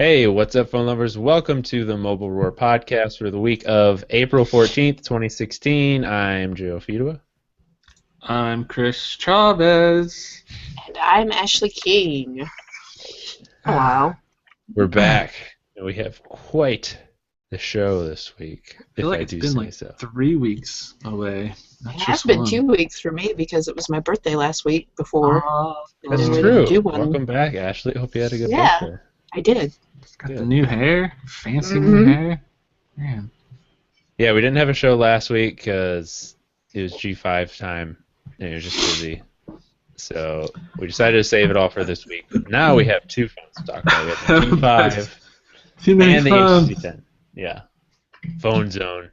Hey, what's up, phone lovers? Welcome to the Mobile Roar podcast for the week of April 14th, 2016. I'm Joe Fidua. I'm Chris Chavez. And I'm Ashley King. Hello. We're back, and we have quite the show this week, I feel if like I it's do been say like so. 3 weeks away. Not It just has been one. 2 weeks for me because it was my birthday last week before. That's we true. do one. Welcome back, Ashley. Hope you had a good Yeah. birthday. I did. Got Good. the new hair, fancy new hair. Man. Yeah, we didn't have a show last week because it was G5 time, and it was just busy. So we decided to save it all for this week. But now we have two phones to talk about. We have the G5 Too many and the phones. HTC 10. Yeah. Phone zone.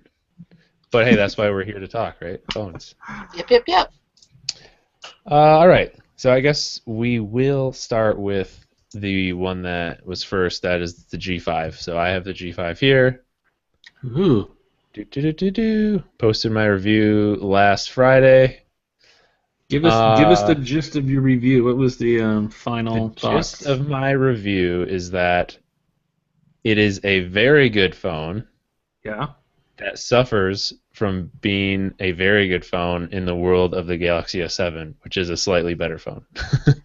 But hey, that's why we're here to talk, right? Phones. Yep. All right. So I guess we will start with the one that was first. That is the G5. So I have the G5 here. Ooh. Posted my review last Friday. Give us the gist of your review. What was the final The thoughts? gist of my review is that it is a very good phone Yeah. that suffers from being a very good phone in the world of the Galaxy S7, which is a slightly better phone.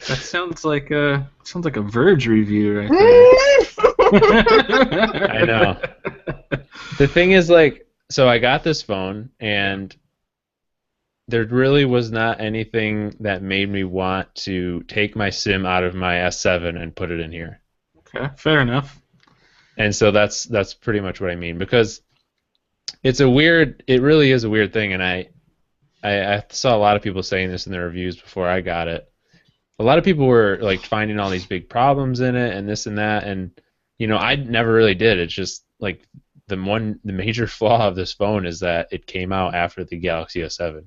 That sounds like a Verge review right there. I know. The thing is, so I got this phone, and there really was not anything that made me want to take my SIM out of my S7 and put it in here. Okay, fair enough. And so that's pretty much what I mean, because it really is a weird thing, and I saw a lot of people saying this in their reviews before I got it. A lot of people were like finding all these big problems in it and this and that, and I never really did. It's just like the major flaw of this phone is that it came out after the Galaxy S7.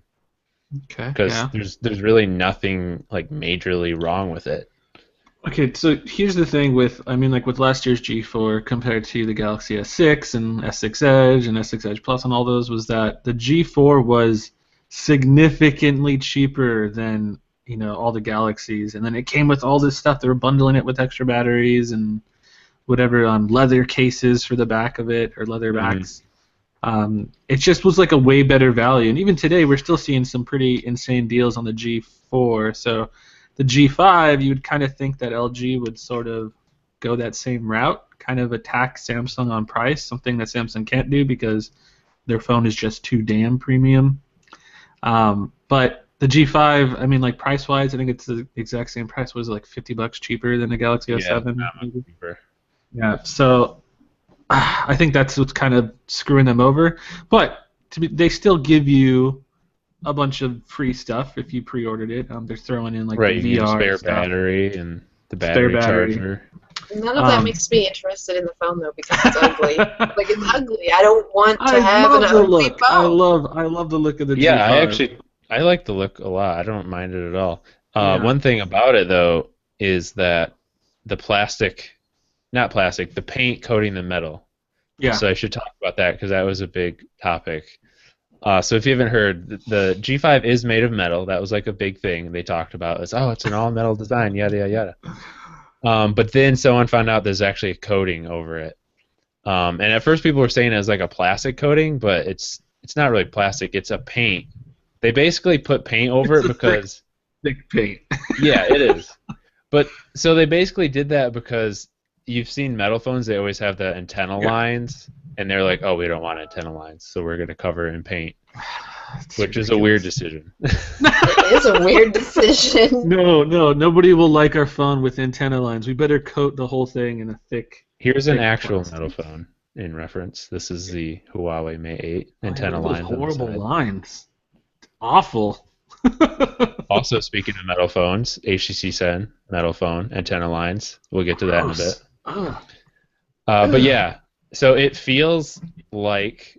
Okay. Because Yeah. there's really nothing like majorly wrong with it. Okay, so here's the thing with last year's G4 compared to the Galaxy S6 and S6 Edge and S6 Edge Plus and all those was that the G4 was significantly cheaper than all the Galaxies, and then it came with all this stuff. They were bundling it with extra batteries and whatever leather cases for the back of it or leather backs. It just was like a way better value, and even today we're still seeing some pretty insane deals on the G4. So the G5, you would kind of think that LG would sort of go that same route, kind of attack Samsung on price, something that Samsung can't do because their phone is just too damn premium. But the G5, price-wise, I think it's the exact same price. Was it like $50 cheaper than the Galaxy S7? Yeah. So I think that's what's kind of screwing them over. But they still give you a bunch of free stuff if you pre-ordered it. They're throwing in like Right, the you need a VR spare stuff. battery and the Spare battery battery. charger. None of that makes me interested in the phone though because it's ugly. Like it's ugly. I don't want to have an ugly phone. I love the look of the Yeah, G5. I like the look a lot. I don't mind it at all. Yeah. One thing about it though is that the the paint coating the metal. Yeah. So I should talk about that because that was a big topic. So if you haven't heard, the G5 is made of metal. That was like a big thing they talked about. It's an all-metal design, yada, yada, yada. But then someone found out there's actually a coating over it. And at first people were saying it was like a plastic coating, but it's not really plastic. It's a paint. They basically put paint over it because... thick paint. Yeah, it is. But so they basically did that because you've seen metal phones, they always have the antenna lines, and they're like, oh, we don't want antenna lines, so we're going to cover it in paint, which is a weird decision. It is a weird decision. No, nobody will like our phone with antenna lines. We better coat the whole thing in a thick... Here's an thick actual plastic. metal phone in reference. This is the Huawei Mate 8 antenna lines. on the Horrible side. lines. Awful. Also, speaking of metal phones, HTC 10 metal phone antenna lines. We'll get to that in a bit. Ugh. But yeah, so it feels like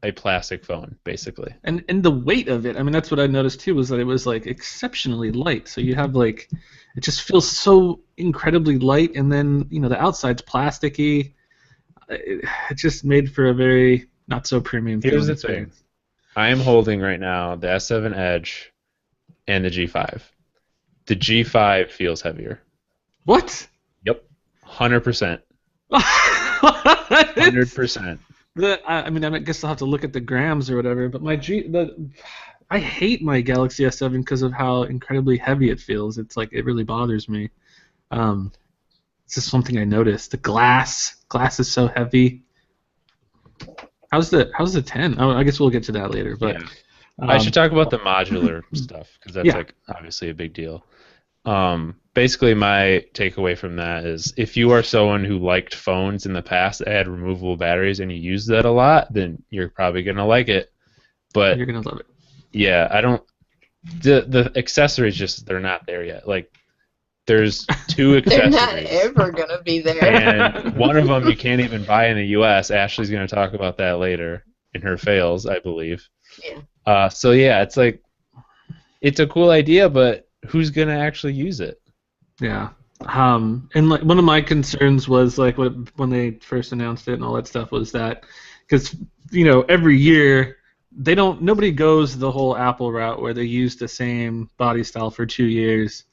a plastic phone, basically. And the weight of it, that's what I noticed too, was that it was like exceptionally light. So you have like, it just feels so incredibly light, and then the outside's plasticky. It just made for a very not so premium. Here's the feeling thing. I am holding right now the S7 Edge and the G5. The G5 feels heavier. What? Yep, 100%. 100%. I mean, I guess I'll have to look at the grams or whatever. But I hate my Galaxy S7 because of how incredibly heavy it feels. It's like it really bothers me. Um, it's just something I noticed. The glass is so heavy. How's the 10? Oh, I guess we'll get to that later. But Yeah. I should talk about the modular stuff because that's yeah. like obviously a big deal. Basically, my takeaway from that is if you are someone who liked phones in the past that had removable batteries and you use that a lot, then you're probably gonna like it. But You're gonna love it. yeah, I don't. The accessories just they're not there yet. Like there's 2 They're accessories. not ever gonna be there. And one of them you can't even buy in the U.S. Ashley's going to talk about that later in her fails, I believe. Yeah. So yeah, it's like it's a cool idea, but who's going to actually use it? Yeah. And like one of my concerns was like when they first announced it and all that stuff was that because every year nobody goes the whole Apple route where they use the same body style for 2 years.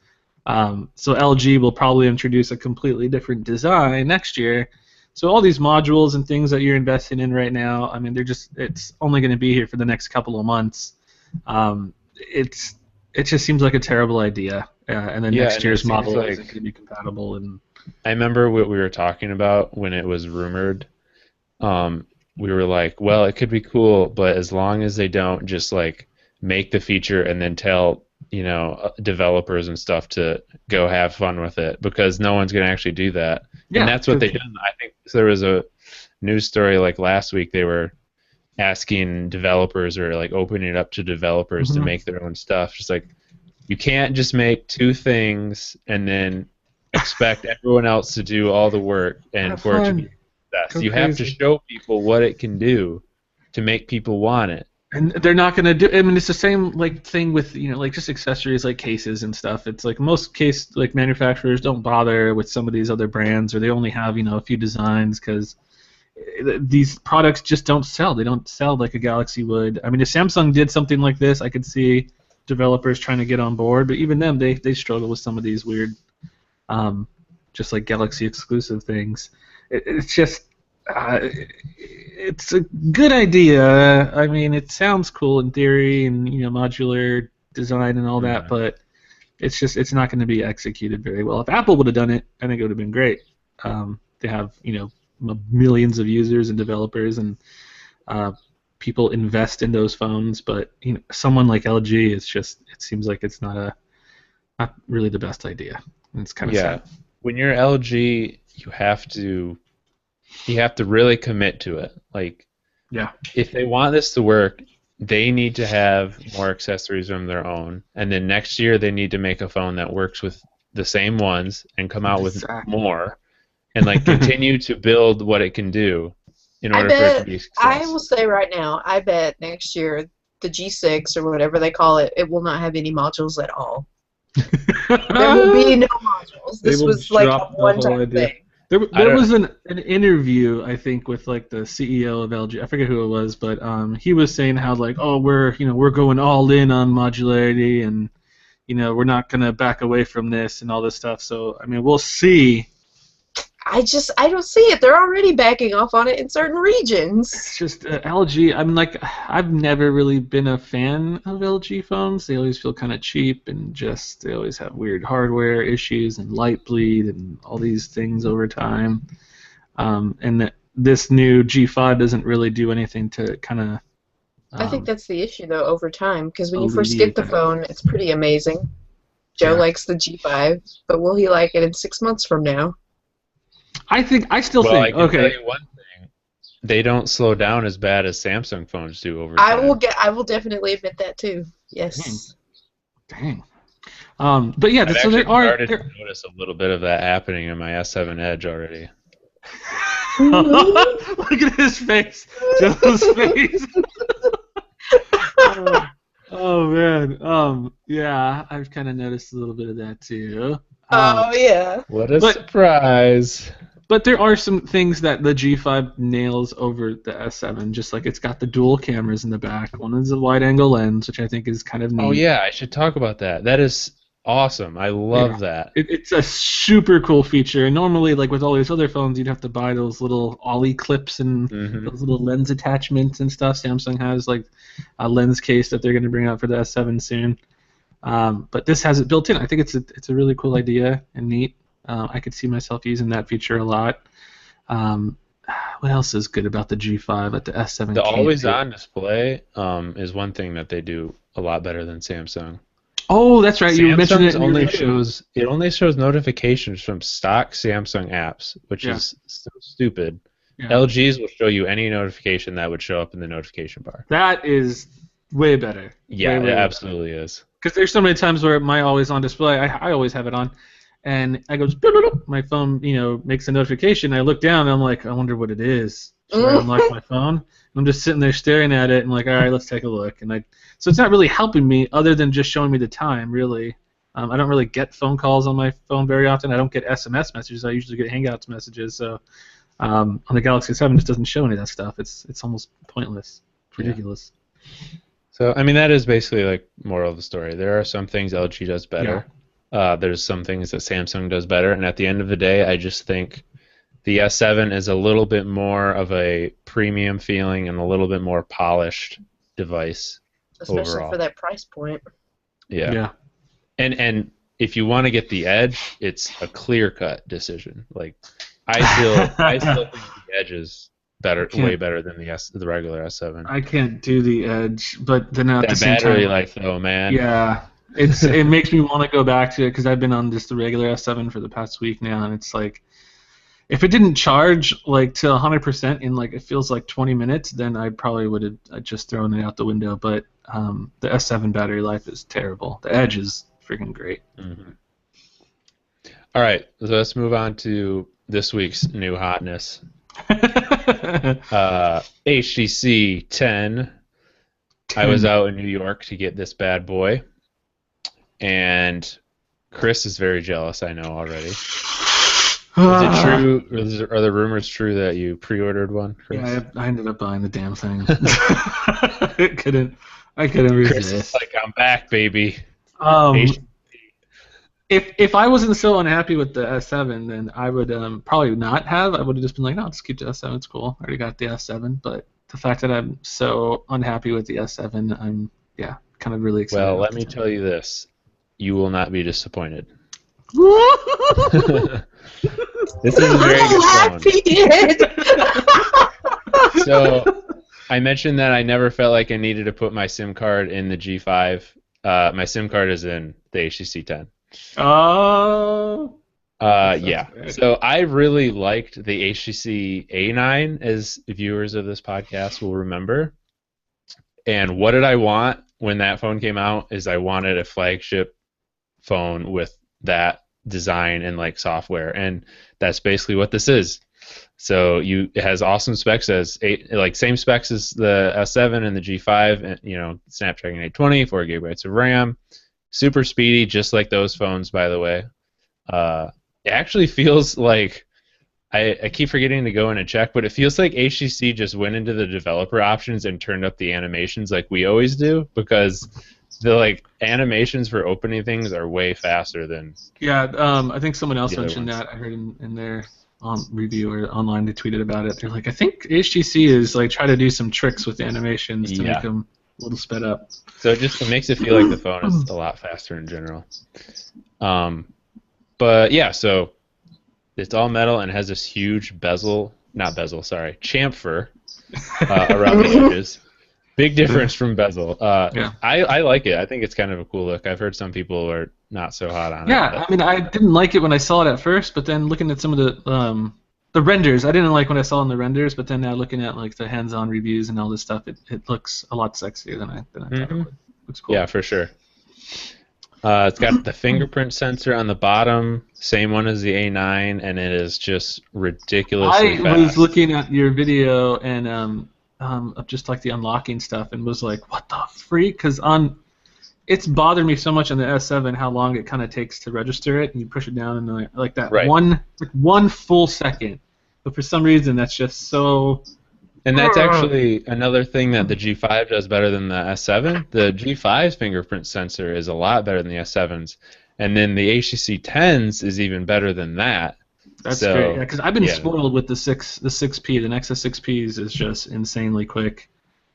So LG will probably introduce a completely different design next year. So all these modules and things that you're investing in right now, I mean, it's only going to be here for the next couple of months. It just seems like a terrible idea. And then next year's model isn't going to be compatible. And I remember what we were talking about when it was rumored. We were like, well, it could be cool, but as long as they don't just like make the feature and then tell developers and stuff to go have fun with it, because no one's going to actually do that. Yeah, and that's what they've done. I think there was a news story like last week. They were asking developers or like opening it up to developers to make their own stuff. Just like you can't just make 2 things and then expect everyone else to do all the work and for it to be a success. You have to show people what it can do to make people want it. And they're not going to do. I mean, it's the same like thing with like just accessories like cases and stuff. It's like most case like manufacturers don't bother with some of these other brands, or they only have a few designs because these products just don't sell. They don't sell like a Galaxy would. I mean, if Samsung did something like this, I could see developers trying to get on board. But even them, they struggle with some of these weird, just like Galaxy exclusive things. It's just. It's a good idea. I mean, it sounds cool in theory, and modular design and all that, but it's not going to be executed very well. If Apple would have done it, I think it would have been great. They have millions of users and developers, and people invest in those phones. But someone like LG, it seems like it's not really the best idea. And it's kind of sad. When you're LG, you have to really commit to it. Like, if they want this to work, they need to have more accessories of their own, and then next year they need to make a phone that works with the same ones and come out with more, and like continue to build what it can do in order for it to be a success. I will say right now, I bet next year the G6 or whatever they call it, it will not have any modules at all. There will be no modules. This was like a one-time thing. There was an interview, I think, with like the CEO of LG. I forget who it was, but he was saying how like, oh, we're going all in on modularity, and we're not gonna back away from this and all this stuff. So I mean, we'll see. I don't see it. They're already backing off on it in certain regions. It's just LG. I'm like, I've never really been a fan of LG phones. They always feel kind of cheap, and they always have weird hardware issues and light bleed and all these things over time. And this new G5 doesn't really do anything to kind of. I think that's the issue though over time, because when you first get the phone, it's pretty amazing. Joe likes the G5, but will he like it in 6 months from now? I still think. I can tell you one thing: they don't slow down as bad as Samsung phones do over time. I will definitely admit that too. Yes. Dang. But yeah, so there are. I've started to notice a little bit of that happening in my S7 Edge already. Look at his face. Joe's face. Oh man. Yeah, I've kind of noticed a little bit of that too. Oh yeah. What a surprise. But there are some things that the G5 nails over the S7, just like it's got the dual cameras in the back. One is a wide-angle lens, which I think is kind of neat. Oh yeah, I should talk about that. That is awesome. I love that. It's a super cool feature. And normally, like with all these other phones, you'd have to buy those little Ollie clips and those little lens attachments and stuff. Samsung has like a lens case that they're going to bring out for the S7 soon. But this has it built in. I think it's a really cool idea and neat. I could see myself using that feature a lot. What else is good about the G5 at the S7? The always-on display is one thing that they do a lot better than Samsung. Oh, that's right. You mentioned it. It only shows notifications from stock Samsung apps, which is so stupid. Yeah. LG's will show you any notification that would show up in the notification bar. That is way better. Yeah, it absolutely is. Because there's so many times where my always-on display, I always have it on, and I go, my phone, makes a notification. I look down, and I'm like, I wonder what it is. Should I unlock my phone? And I'm just sitting there staring at it, and like, all right, let's take a look. So it's not really helping me, other than just showing me the time, really. I don't really get phone calls on my phone very often. I don't get SMS messages. I usually get Hangouts messages. So on the Galaxy 7, it just doesn't show any of that stuff. It's almost pointless. It's ridiculous. Yeah. So, I mean, that is basically like moral of the story. There are some things LG does better. Yeah. There's some things that Samsung does better. And at the end of the day, I just think the S7 is a little bit more of a premium feeling and a little bit more polished device. Especially overall. For that price point. Yeah. And if you want to get the Edge, it's a clear-cut decision. Like I still think the Edge is way better than the regular S7. I can't do the Edge, but then at the same time, battery life though, man. Yeah, it makes me want to go back to it because I've been on just the regular S7 for the past week now, and it's like, if it didn't charge like to 100% in like it feels like 20 minutes, then I probably would have just thrown it out the window. But the S7 battery life is terrible. The Edge is freaking great. Mm-hmm. All right, so let's move on to this week's new hotness. HTC 10. I was out in New York to get this bad boy, and Chris is very jealous. I know already. Is it true? Are the rumors true that you pre-ordered one, Chris? Yeah, I ended up buying the damn thing. I couldn't resist. Chris is like, I'm back, baby. If I wasn't so unhappy with the S7, then I would probably not have. I would have just been like, no, just keep the S7. It's cool. I already got the S7. But the fact that I'm so unhappy with the S7, I'm kind of really excited. Well, let me tell you this: you will not be disappointed. This is a very good phone. So, I mentioned that I never felt like I needed to put my SIM card in the G5. My SIM card is in the HTC 10. Oh. Yeah. So I really liked the HTC A9, as viewers of this podcast will remember. And what did I want when that phone came out? Is I wanted a flagship phone with that design and like software, and that's basically what this is. So it has awesome specs, same specs as the S7 and the G5, and Snapdragon 820, 4 gigabytes of RAM, super speedy, just like those phones, by the way. It actually feels like I keep forgetting to go in and check, but it feels like HTC just went into the developer options and turned up the animations like we always do, because the animations for opening things are way faster than. Yeah, I think someone else mentioned that. I heard in their review or online they tweeted about it. They're like, I think HTC is try to do some tricks with the animations to make them a little sped up. So it makes it feel like the phone is a lot faster in general. But yeah, so it's all metal and has this huge chamfer around the edges. Big difference from bezel. I like it. I think it's kind of a cool look. I've heard some people are not so hot on it. Yeah, I mean, I didn't like it when I saw it at first, but then looking at some of the renders, I didn't like when I saw it in the renders, but then now looking at the hands-on reviews and all this stuff, it looks a lot sexier than I thought it would. Looks cool. Yeah, for sure. It's got the fingerprint sensor on the bottom, same one as the A9, and it is just ridiculously fast. I was looking at your video and of just the unlocking stuff, and was like, what the freak? Because it's bothered me so much on the S7 how long it kind of takes to register it, and you push it down and like that one full second. But for some reason, that's just so. And that's actually another thing that the G5 does better than the S7. The G5's fingerprint sensor is a lot better than the S7's. And then the HTC 10s is even better than that. That's so, great. Yeah, because I've been spoiled with the 6P. The Nexus 6Ps is just insanely quick.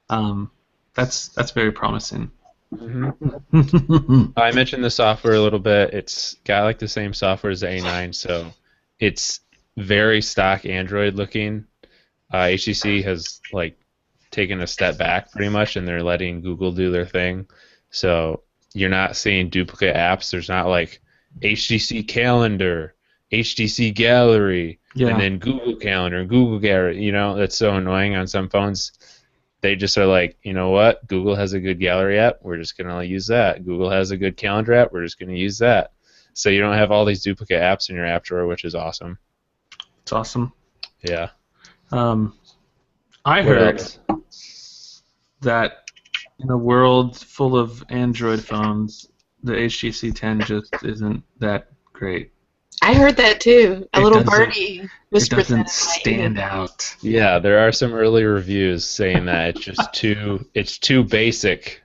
That's very promising. Mm-hmm. I mentioned the software a little bit. It's got like the same software as the A9, so it's very stock Android looking. HTC has like taken a step back pretty much, and they're letting Google do their thing. So you're not seeing duplicate apps. There's not like HTC Calendar, HTC Gallery, and then Google Calendar and Google Gallery. You know, that's so annoying on some phones. They just are like, you know what? Google has a good gallery app. We're just going to use that. Google has a good calendar app. We're just going to use that. So you don't have all these duplicate apps in your app drawer, which is awesome. It's awesome. Yeah. I heard that in a world full of Android phones, the HTC 10 just isn't that great. I heard that too. A little birdie whispered that. It doesn't stand out. Yeah, there are some early reviews saying that it's just too basic.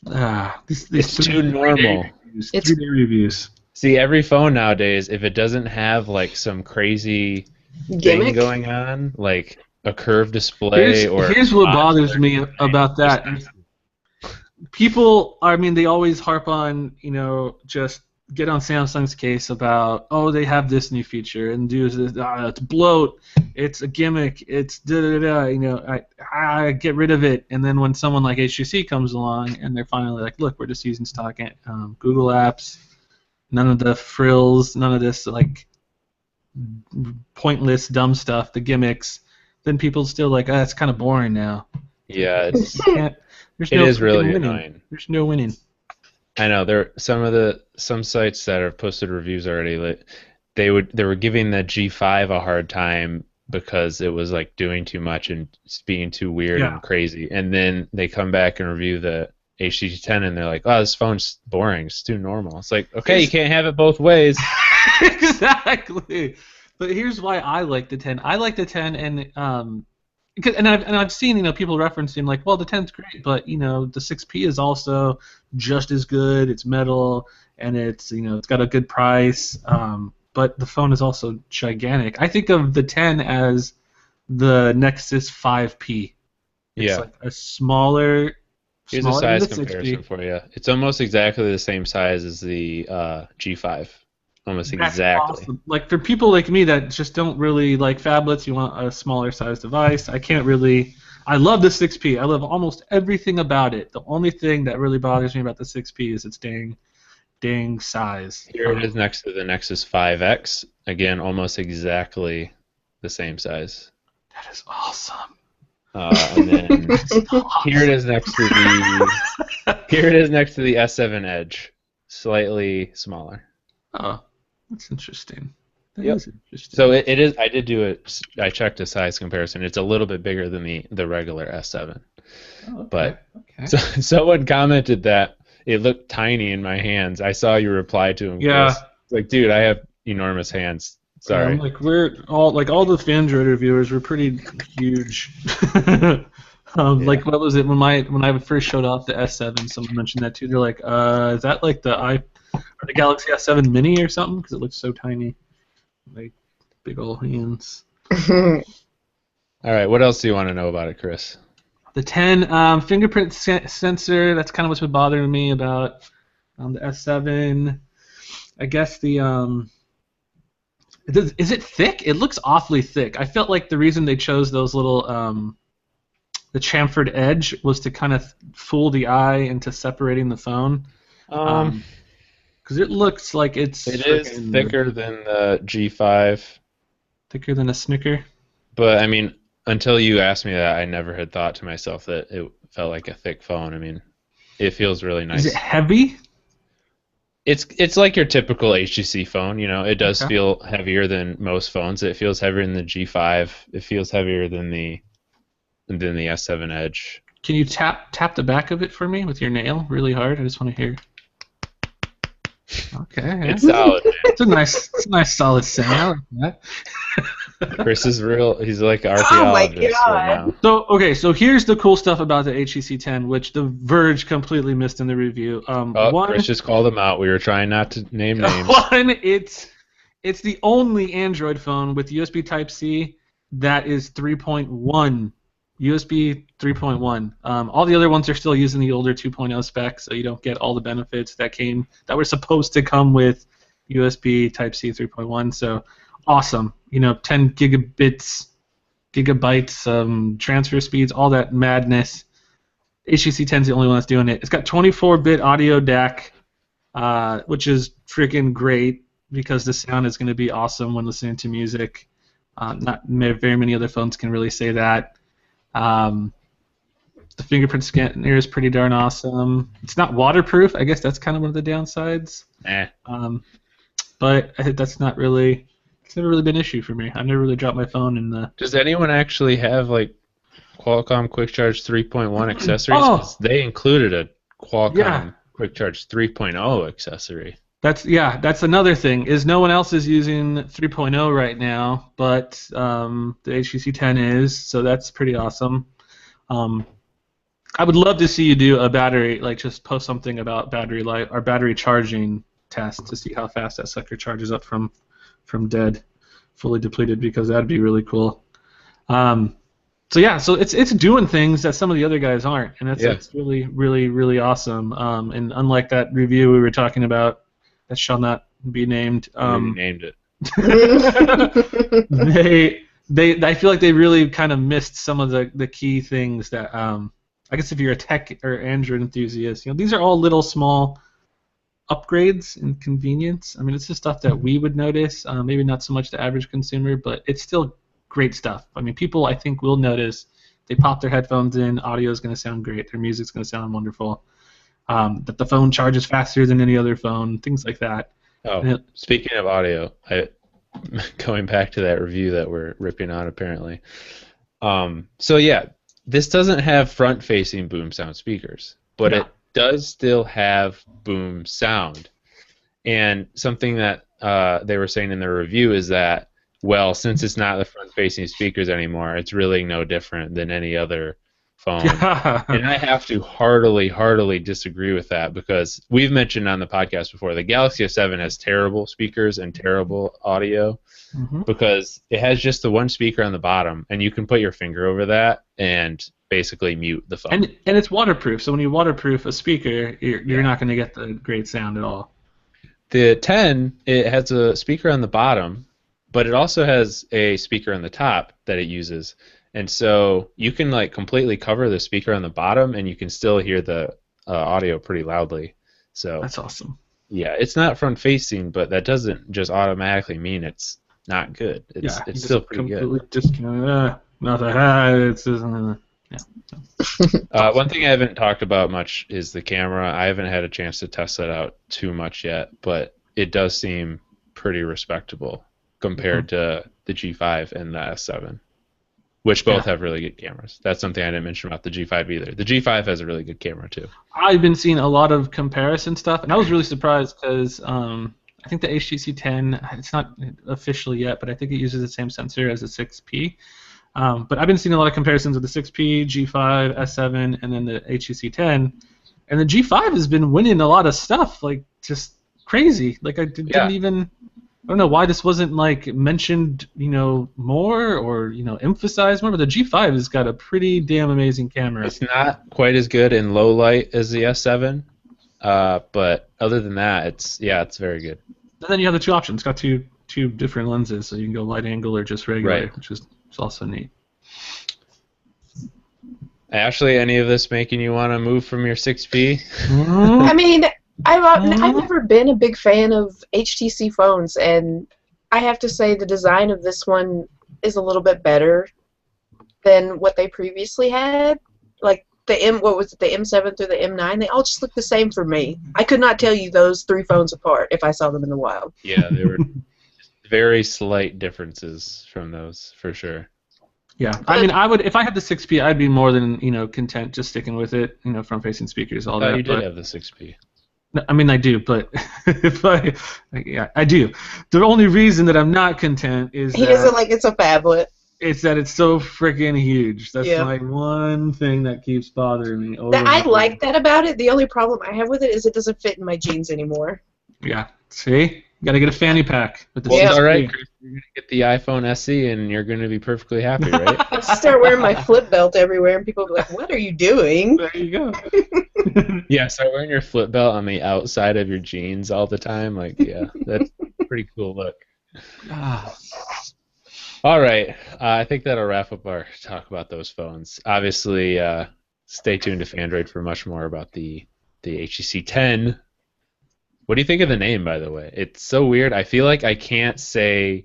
It's too normal. It's 3-day reviews. See, every phone nowadays, if it doesn't have like some crazy thing going on, like a curved display here's what bothers me about that. People, I mean, they always harp on, just get on Samsung's case about, oh, they have this new feature and do this, it's bloat, it's a gimmick, it's I get rid of it. And then when someone like HTC comes along and they're finally like, look, we're just using stock Google apps, none of the frills, none of this like pointless dumb stuff, the gimmicks, then people still like, it's kind of boring now. Yeah, it is really annoying. There's no winning. I know there are some sites that have posted reviews already. Like they were giving the G5 a hard time because it was like doing too much and being too weird and crazy. And then they come back and review the HTC 10 and they're like, "Oh, this phone's boring. It's too normal." It's like, okay, you can't have it both ways. Exactly. But here's why I like the 10. I like the 10 and I've seen people referencing like, well, the 10's great, but the 6P is also just as good. It's metal and it's it's got a good price. But the phone is also gigantic. I think of the 10 as the Nexus 5P. It's like a smaller. Here's a size comparison for you. It's almost exactly the same size as the G5. Almost exactly. Awesome. Like for people like me that just don't really like phablets, you want a smaller size device. I can't really. I love the 6P. I love almost everything about it. The only thing that really bothers me about the 6P is its dang size. Here it is next to the Nexus 5X. Again, almost exactly the same size. That is awesome. And then here it is next to the S7 Edge, slightly smaller. Oh. That's interesting. That is interesting. So it is. I did do it. I checked a size comparison. It's a little bit bigger than the regular S7. Oh, okay. But someone commented that it looked tiny in my hands. I saw you reply to him. Yeah. Chris. Like, dude, I have enormous hands. Sorry. We're all the Fandroid reviewers were pretty huge. Like what was it when I first showed off the S7? Someone mentioned that too. They're like, is that like the Galaxy S7 Mini or something? Because it looks so tiny, like big old hands. All right, what else do you want to know about it, Chris? The 10 fingerprint sensor. That's kind of what's been bothering me about the S7. I guess is it thick? It looks awfully thick. I felt like the reason they chose those little the chamfered edge was to kind of fool the eye into separating the phone. Because it looks like it is thicker than the G5. Thicker than a Snicker? But, I mean, until you asked me that, I never had thought to myself that it felt like a thick phone. I mean, it feels really nice. Is it heavy? It's like your typical HTC phone. It does feel heavier than most phones. It feels heavier than the G5. It feels heavier than the S7 Edge. Can you tap the back of it for me with your nail really hard? I just want to hear. Okay. It's solid, man. It's a nice solid sound. I like that. Chris is real. He's like an Oh my archaeologist right God. now. So here's the cool stuff about the HTC 10, which The Verge completely missed in the review. Oh, Chris just called him out. We were trying not to name names. One, it's the only Android phone with USB Type-C that is 3.1. USB 3.1. All the other ones are still using the older 2.0 specs, so you don't get all the benefits that were supposed to come with USB Type-C 3.1. So awesome. 10 gigabytes transfer speeds, all that madness. HTC 10 is the only one that's doing it. It's got 24-bit audio DAC, which is freaking great because the sound is going to be awesome when listening to music. Not very many other phones can really say that. The fingerprint scanner is pretty darn awesome. It's not waterproof. I guess that's kind of one of the downsides. But that's not really. It's never really been an issue for me. I've never really dropped my phone in the. Does anyone actually have like Qualcomm Quick Charge 3.1 accessories? 'Cause they included a Qualcomm Quick Charge 3.0 accessory. That's another thing. Is no one else is using 3.0 right now, but the HTC 10 is, so that's pretty awesome. I would love to see you do a battery, like just post something about battery life or battery charging test to see how fast that sucker charges up from dead, fully depleted, because that'd be really cool. So it's doing things that some of the other guys aren't, and it's really, really, really awesome. And unlike that review we were talking about, that shall not be named. You named it. I feel like they really kind of missed some of the key things that I guess if you're a tech or Android enthusiast, these are all little small upgrades and convenience. I mean, it's just stuff that we would notice, maybe not so much the average consumer, but it's still great stuff. I mean, people I think will notice. They pop their headphones in, audio is going to sound great, their music's going to sound wonderful. That the phone charges faster than any other phone, things like that. Oh, speaking of audio, going back to that review that we're ripping on apparently. This doesn't have front-facing boom sound speakers, but it does still have boom sound. And something that they were saying in the review is that, well, since it's not the front-facing speakers anymore, it's really no different than any other phone. And I have to heartily disagree with that, because we've mentioned on the podcast before the Galaxy S7 has terrible speakers and terrible audio because it has just the one speaker on the bottom, and you can put your finger over that and basically mute the phone. And it's waterproof, so when you waterproof a speaker, you're not going to get the great sound at all. The 10, it has a speaker on the bottom, but it also has a speaker on the top that it uses. And so you can like completely cover the speaker on the bottom, and you can still hear the audio pretty loudly. So that's awesome. Yeah, it's not front facing, but that doesn't just automatically mean it's not good. It's still pretty good. Completely discounted. It's just, one thing I haven't talked about much is the camera. I haven't had a chance to test that out too much yet, but it does seem pretty respectable compared to the G5 and the S7. Which both have really good cameras. That's something I didn't mention about the G5 either. The G5 has a really good camera too. I've been seeing a lot of comparison stuff, and I was really surprised because I think the HTC 10, it's not official yet, but I think it uses the same sensor as the 6P. But I've been seeing a lot of comparisons with the 6P, G5, S7, and then the HTC 10. And the G5 has been winning a lot of stuff, like just crazy. Like I didn't even... I don't know why this wasn't like mentioned, more or emphasized more. But the G5 has got a pretty damn amazing camera. It's not quite as good in low light as the S7, but other than that, it's very good. And then you have the two options. It's got two different lenses, so you can go wide angle or just regular, which is also neat. Ashley, any of this making you want to move from your 6P? I mean, I've never been a big fan of HTC phones, and I have to say the design of this one is a little bit better than what they previously had. Like the M7 through the M9, they all just look the same for me. I could not tell you those three phones apart if I saw them in the wild. Yeah, they were very slight differences from those for sure. Yeah, I mean, I would if I had the 6P, I'd be more than content just sticking with it. Front-facing speakers, all that. You did have the 6P. No, I mean, I do, but if yeah, I do. The only reason that I'm not content is He doesn't that like it's a phablet. it's so freaking huge. That's Yeah. my one thing that keeps bothering me over That and I over. like that about it. The only problem I have with it is it doesn't fit in my jeans anymore. Yeah. See, you gotta get a fanny pack with the Well, Yeah. it's all right, 6P. Chris. You're gonna get the iPhone SE, and you're gonna be perfectly happy, right? I start wearing my flip belt everywhere, and people will be like, "What are you doing?" There you go. Yeah, start wearing your flip belt on the outside of your jeans all the time. Like, yeah, that's a pretty cool look. Ah, All right, I think that'll wrap up our talk about those phones. Obviously, stay tuned to Fandroid for much more about the HTC 10. What do you think of the name, by the way? It's so weird. I feel like I can't say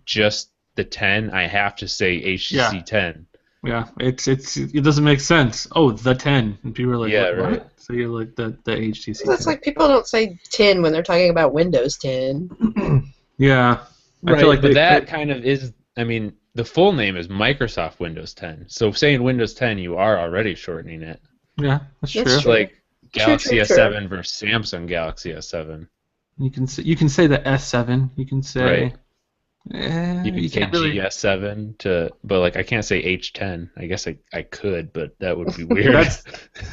just the 10. I have to say HTC 10. yeah, it doesn't make sense. Oh, the 10, and people are like, Yeah, what? right. So you're like the HTC. That's 10. like people don't say 10 when they're talking about Windows 10. Yeah, I Right, feel like but that kind of is. I mean, the full name is Microsoft Windows 10. So saying Windows 10, you are already shortening it. yeah, that's That's true. It's like Galaxy True. S7 versus Samsung Galaxy S7. You can say the S7. You can say. Right. You You can say can't really. GS7 but like I can't say H10. I guess I could, but that would be weird.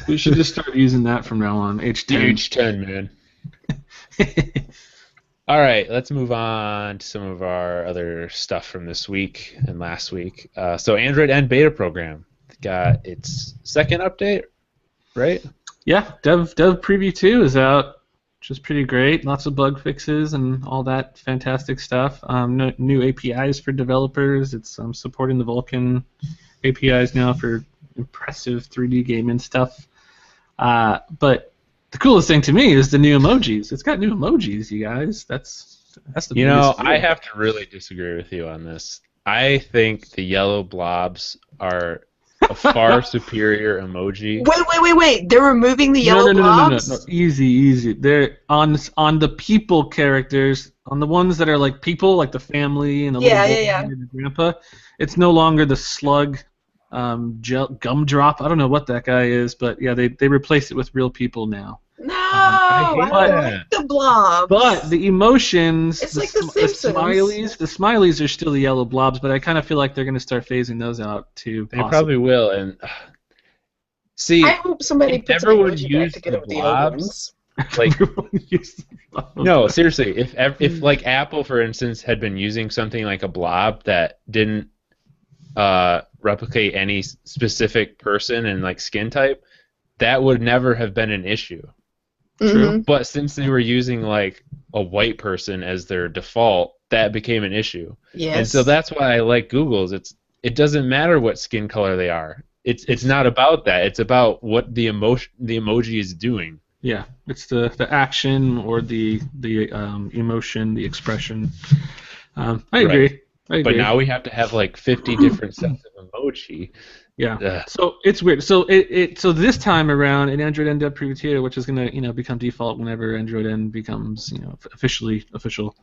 We should just start using that from now on. The H10. H10, man. All right, let's move on to some of our other stuff from this week and last week. So Android N beta program got its second update, right? Yeah, Dev Preview 2 is out, which is pretty great. Lots of bug fixes and all that fantastic stuff. New APIs for developers. It's supporting the Vulkan APIs now for impressive 3D gaming stuff. But the coolest thing to me is the new emojis. It's got new emojis, you guys. That's the You know, biggest deal. I have to really disagree with you on this. I think the yellow blobs are a far superior emoji. Wait. They're removing the yellow blobs? No. Easy. They're on the people characters, on the ones that are like people, like the family and the little boy and the grandpa. It's no longer the slug gumdrop. I don't know what that guy is, but yeah, they replaced it with real people now. No, I hate I don't that. like the blobs. But the emotions, It's like the Simpsons. the smileys are still the yellow blobs, but I kind of feel like they're going to start phasing those out too. They probably will. And see, I hope somebody if puts an everyone emoji back used to get the it with the old blobs, ones. like Everyone uses the blobs. no, seriously, if like Apple, for instance, had been using something like a blob that didn't replicate any specific person and like skin type, that would never have been an issue. True. But since they were using like a white person as their default, that became an issue. Yes. And so that's why I like Google's. It doesn't matter what skin color they are. It's not about that. It's about what the emoji is doing. Yeah, it's the action or the emotion, the expression. I agree. But now we have to have like 50 different sets of emoji. Yeah. Ugh. So it's weird. So so this time around in Android N Dev Preview 2, which is gonna become default whenever Android N becomes officially official.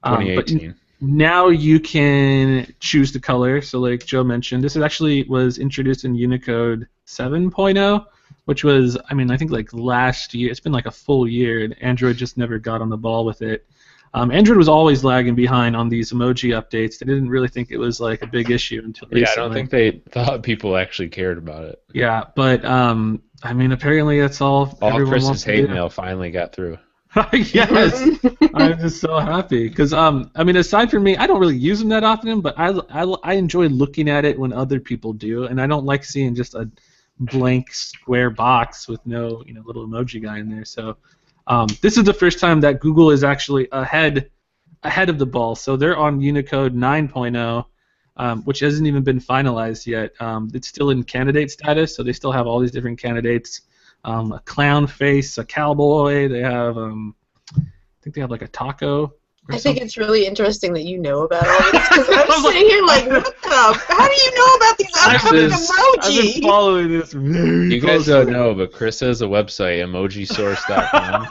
2018. But now you can choose the color. So like Joe mentioned, this was introduced in Unicode 7.0, which was I think like last year. It's been like a full year, and Android just never got on the ball with it. Android was always lagging behind on these emoji updates. They didn't really think it was like a big issue until recently. Yeah, I don't think they thought people actually cared about it. Yeah, but apparently that's all. All everyone wants Chris's to hate do. mail finally got through. Yes, I'm just so happy because aside from me, I don't really use them that often, but I enjoy looking at it when other people do, and I don't like seeing just a blank square box with no little emoji guy in there. So this is the first time that Google is actually ahead of the ball. So they're on Unicode 9.0, which hasn't even been finalized yet. It's still in candidate status, so they still have all these different candidates. A clown face, a cowboy. They have, I think they have like a taco. I think it's really interesting that you know about all this because I'm sitting here like, what the? How do you know about these upcoming I've been emojis? following this very You guys closely. don't know, but Chris has a website, emojisource.com.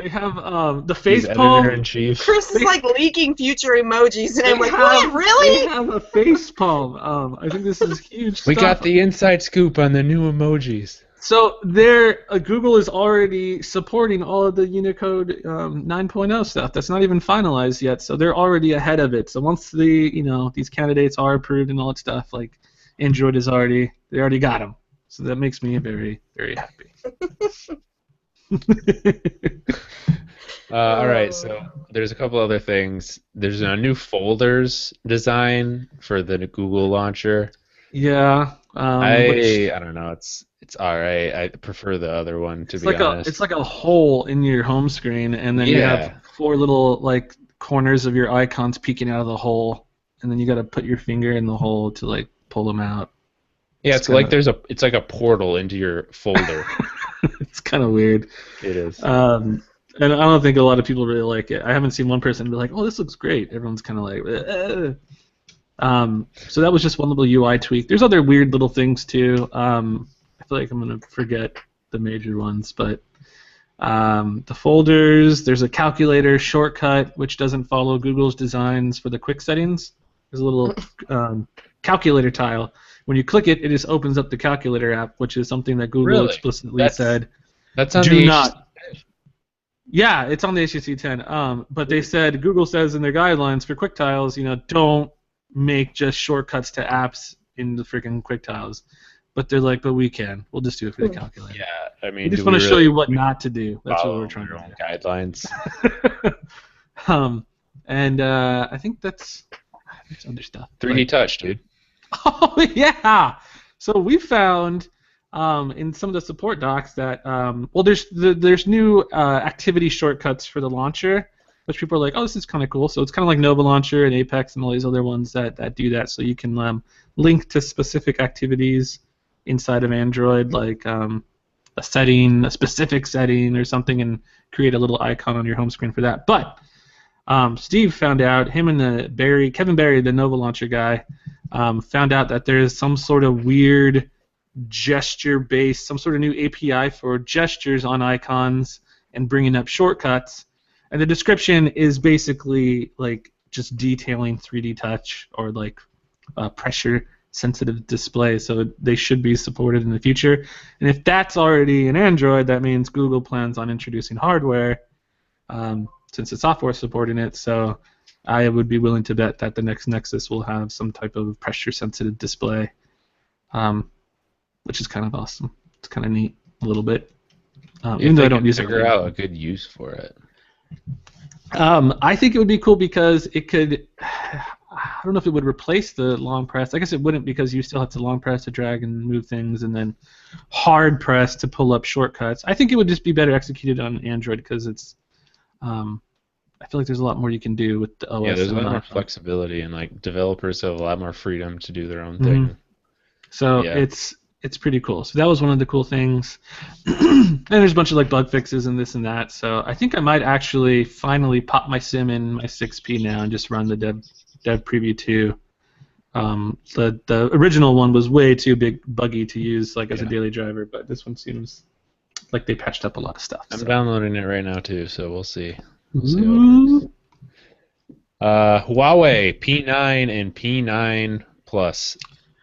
They have the He's face palm. editor-in-chief. Chris is like leaking future emojis, and I'm like, They what? Really? have a face palm. I think this is huge. We stuff. got the inside scoop on the new emojis. So Google is already supporting all of the Unicode 9.0 stuff. That's not even finalized yet, so they're already ahead of it. So once these candidates are approved and all that stuff, like Android they already got them. So that makes me very, very happy. All right, so there's a couple other things. There's a new folders design for the Google launcher. Yeah. I don't know. It's all right. I prefer the other one, to be honest. It's like a hole in your home screen, and then you have 4 little like corners of your icons peeking out of the hole, and then you got to put your finger in the hole to like pull them out. Yeah, it's like it's like a portal into your folder. It's kind of weird. It is. And I don't think a lot of people really like it. I haven't seen one person be like, "Oh, this looks great." Everyone's kind of like, so that was just one little UI tweak. There's other weird little things too. I feel like I'm gonna forget the major ones, but the folders. There's a calculator shortcut which doesn't follow Google's designs for the quick settings. There's a little calculator tile. When you click it, it just opens up the calculator app, which is something that Google explicitly said. That's on do the not. Yeah, it's on the HTC 10. But they said Google says in their guidelines for quick tiles, don't make just shortcuts to apps in the freaking quick tiles. But they're like, but we can. We'll just do it for the calculator. Yeah, I mean, we just want to show you what not to do. That's what we're trying to do. Guidelines. And I think there's other stuff. 3D touch, dude. Oh yeah. So we found in some of the support docs that there's new activity shortcuts for the launcher, which people are like, oh, this is kind of cool. So it's kind of like Nova Launcher and Apex and all these other ones that do that. So you can link to specific activities inside of Android, like a specific setting or something, and create a little icon on your home screen for that. But Steve found out, him and Kevin Barry, the Nova Launcher guy, found out that there is some sort of weird gesture-based, some sort of new API for gestures on icons and bringing up shortcuts. And the description is basically like just detailing 3D touch or like pressure-sensitive display. So they should be supported in the future. And if that's already in Android, that means Google plans on introducing hardware since the software is supporting it. So I would be willing to bet that the next Nexus will have some type of pressure-sensitive display, which is kind of awesome. It's kind of neat a little bit, even though I don't use it. Figure out a good use for it. I think it would be cool because it could. I don't know if it would replace the long press. I guess it wouldn't, because you still have to long press to drag and move things, and then hard press to pull up shortcuts. I think it would just be better executed on Android because it's. I feel like there's a lot more you can do with the OS. Yeah, there's a lot more flexibility, and like developers have a lot more freedom to do their own thing. So it's pretty cool. So that was one of the cool things. And there's a bunch of like bug fixes and this and that. So I think I might actually finally pop my sim in my 6P now and just run the dev preview 2. The original one was way too buggy to use like as a daily driver, but this one seems like they patched up a lot of stuff. I'm downloading it right now too, so we'll see. Huawei P9 and P9 Plus.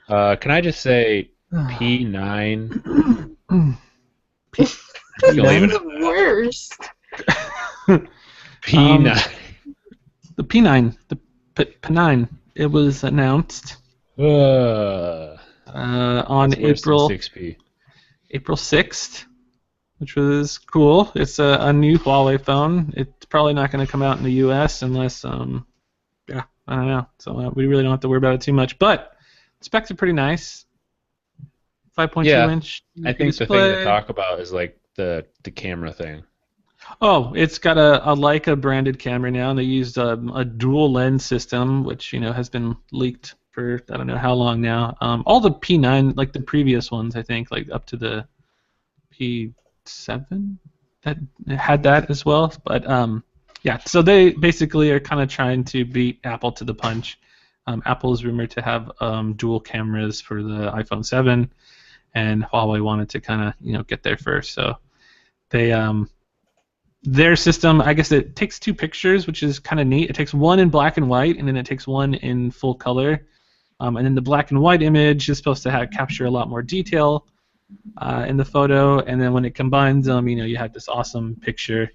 Can I just say P9? P9 the worst. P9. The P9, the P9. It was announced on April 6th. Which was cool. It's a new Huawei phone. It's probably not going to come out in the U.S. unless, I don't know. So we really don't have to worry about it too much. But specs are pretty nice. 5.2 inch. I think display. The thing to talk about is like the camera thing. Oh, it's got a Leica branded camera now, and they used a dual lens system, which has been leaked for I don't know how long now. All the P9, like the previous ones, I think, like up to the P7 that had that as well, but so they basically are kind of trying to beat Apple to the punch. Apple is rumored to have dual cameras for the iPhone 7, and Huawei wanted to kind of get there first. So they their system, I guess it takes 2 pictures, which is kind of neat. It takes one in black and white, and then it takes one in full color. And then the black and white image is supposed to capture a lot more detail. in the photo, and then when it combines them, you have this awesome picture,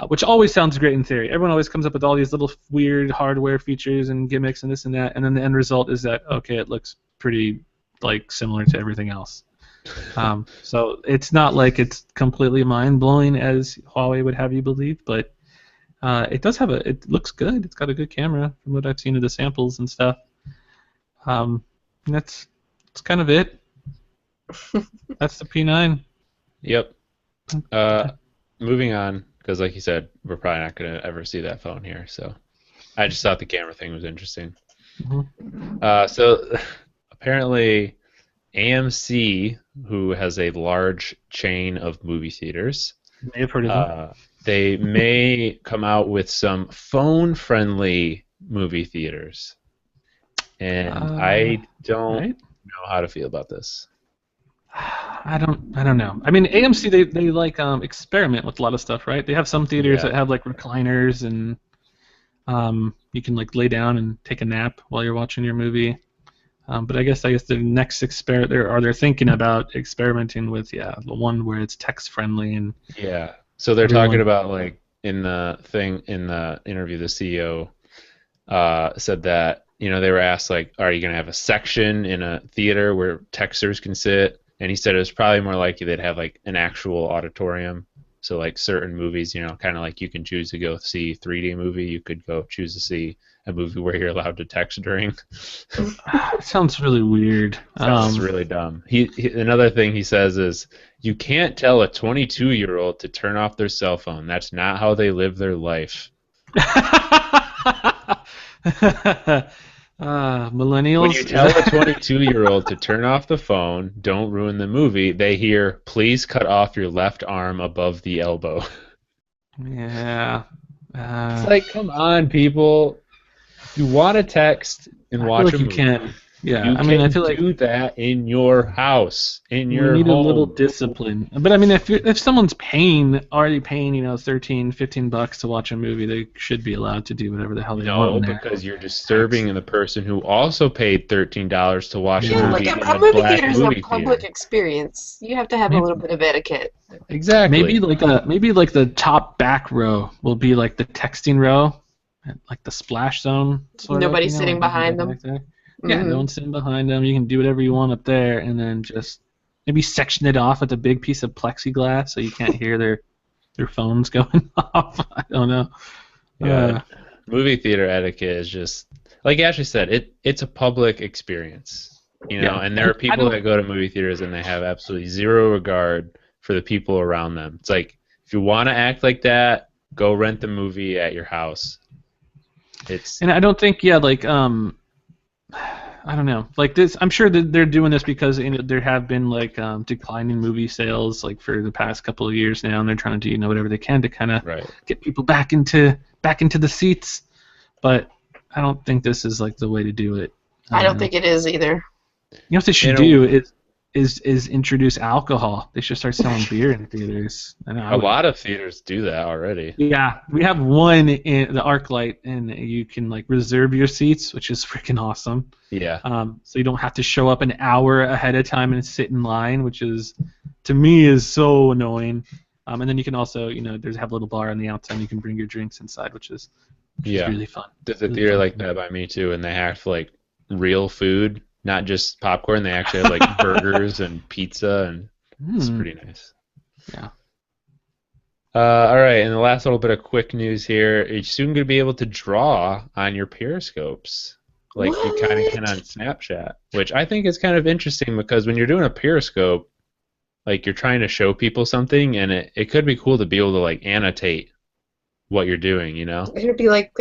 which always sounds great in theory. Everyone always comes up with all these little weird hardware features and gimmicks and this and that, and then the end result is that, okay, it looks pretty like similar to everything else. So it's not like it's completely mind-blowing as Huawei would have you believe, but it looks good. It's got a good camera from what I've seen of the samples and stuff. That's kind of it. That's the P9. Yep. Moving on, because like you said, we're probably not going to ever see that phone here. So I just thought the camera thing was interesting. Mm-hmm. So apparently AMC, who has a large chain of movie theaters, You may have heard of them. they may come out with some phone-friendly movie theaters. And I don't Right? know how to feel about this. I don't know. I mean, AMC they like experiment with a lot of stuff, right? They have some theaters Yeah. that have like recliners and you can like lay down and take a nap while you're watching your movie. But I guess the next they're thinking about experimenting with the one where it's text friendly and Yeah. So they're everyone. talking about like in the interview, the CEO said that they were asked like, are you going to have a section in a theater where texters can sit? And he said it was probably more likely they'd have like an actual auditorium. So like certain movies, kind of like you can choose to go see 3D movie, you could go choose to see a movie where you're allowed to text during. It sounds really weird. Sounds really dumb. Another thing he says is you can't tell a 22-year-old to turn off their cell phone. That's not how they live their life. Millennials. When you tell a 22-year-old to turn off the phone, don't ruin the movie, they hear, please cut off your left arm above the elbow. Yeah. It's like, come on, people. If you want to text and I watch feel like a you movie, can. Yeah. you I mean, I can feel like do that in your house, in you your need a little home. discipline. But I mean, if someone's already paying, $13-15 to watch a movie, they should be allowed to do whatever the hell they want No, in there. because you're disturbing the person who also paid $13 to watch a Yeah, movie like in a a movie black theater is a movie public theater. experience. You have to have a little bit of etiquette. Exactly. Maybe like the top back row will be like the texting row, like the splash zone sort of. Nobody sitting like behind them. back there. Yeah, no Mhm. one's sitting behind them. You can do whatever you want up there, and then just maybe section it off with a big piece of plexiglass so you can't hear their phones going off. I don't know. Yeah, movie theater etiquette is just like Ashley said. It's a public experience, Yeah. and there are I people don't. that go to movie theaters and they have absolutely zero regard for the people around them. It's like if you want to act like that, go rent the movie at your house. And I don't think, I don't know. Like this, I'm sure that they're doing this because there have been like declining movie sales like for the past couple of years now, and they're trying to do whatever they can to kind of Right. get people back into the seats. But I don't think this is like the way to do it. I don't think it is either. What they should do is introduce alcohol. They should start selling beer in theaters. A lot of theaters do that already. Yeah, we have one in the ArcLight, and you can like reserve your seats, which is freaking awesome. Yeah. So you don't have to show up an hour ahead of time and sit in line, which is, to me, is so annoying. And then you can also, have a little bar on the outside, and you can bring your drinks inside, which is really fun. There's a theater like that by me too, and they have like real food, not just popcorn. They actually have like burgers and pizza, and it's pretty nice. Yeah. All right, and the last little bit of quick news here. You're soon going to be able to draw on your periscopes, like you kind of can on Snapchat, which I think is kind of interesting because when you're doing a periscope, like you're trying to show people something, and it could be cool to be able to like annotate what you're doing, It'd be like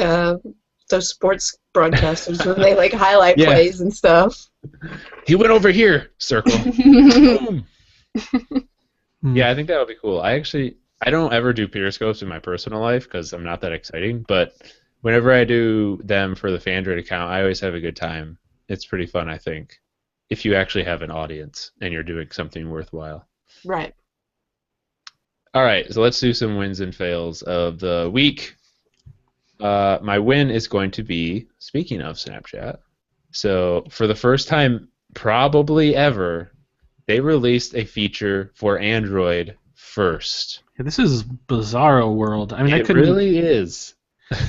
those sports broadcasters when they like highlight Yeah. plays and stuff. He went over here, circle. Boom. Yeah, I think that would be cool. I don't ever do periscopes in my personal life because I'm not that exciting, but whenever I do them for the Fandroid account, I always have a good time. It's pretty fun, I think, if you actually have an audience and you're doing something worthwhile. Right. All right, so let's do some wins and fails of the week. My win is going to be, speaking of Snapchat, so for the first time probably ever, they released a feature for Android first. Yeah, this is bizarro world. I mean, I It couldn't. really is.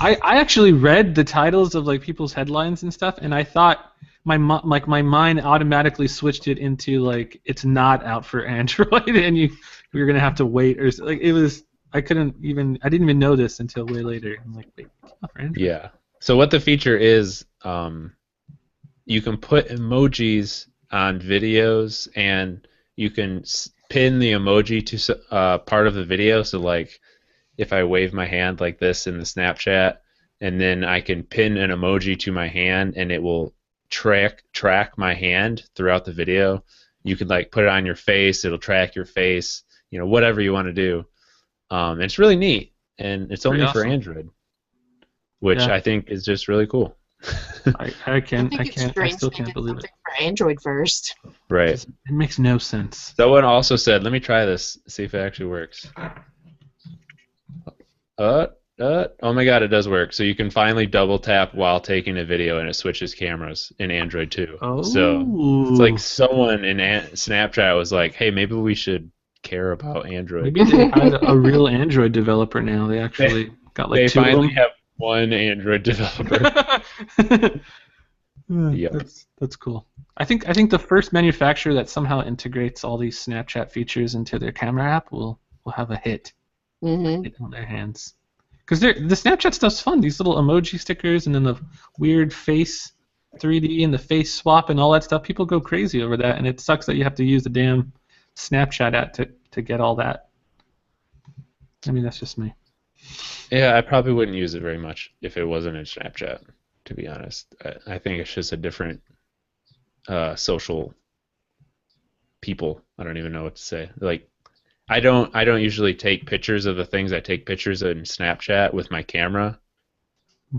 I actually read the titles of like people's headlines and stuff, and I thought my mind automatically switched it into like it's not out for Android, and you're gonna have to wait or like it was. I didn't even know this until way later. I'm like, wait, it's not for Android. Yeah. So what the feature is, you can put emojis on videos, and you can pin the emoji to part of the video. So like, if I wave my hand like this in the Snapchat, and then I can pin an emoji to my hand, and it will track my hand throughout the video. You can like put it on your face; it'll track your face. You know, whatever you want to do. And it's really neat, and it's Pretty only for awesome. Android, which Yeah. I think is just really cool. I still can't believe it. For Android first. Right. It makes no sense. Someone also said, "Let me try this, see if it actually works." Oh my God, it does work. So you can finally double tap while taking a video, and it switches cameras in Android too. Oh. So it's like someone in Snapchat was like, "Hey, maybe we should care about Android." Maybe they had a real Android developer now. They actually got like They two of finally them. have one Android developer. Yep. That's cool. I think the first manufacturer that somehow integrates all these Snapchat features into their camera app will have a hit on their hands. Because the Snapchat stuff's fun. These little emoji stickers and then the weird face 3D and the face swap and all that stuff. People go crazy over that, and it sucks that you have to use the damn Snapchat app to get all that. I mean, that's just me. Yeah, I probably wouldn't use it very much if it wasn't in Snapchat, to be honest. I think it's just a different social people. I don't even know what to say. Like, I don't usually take pictures of the things. I take pictures in Snapchat with my camera.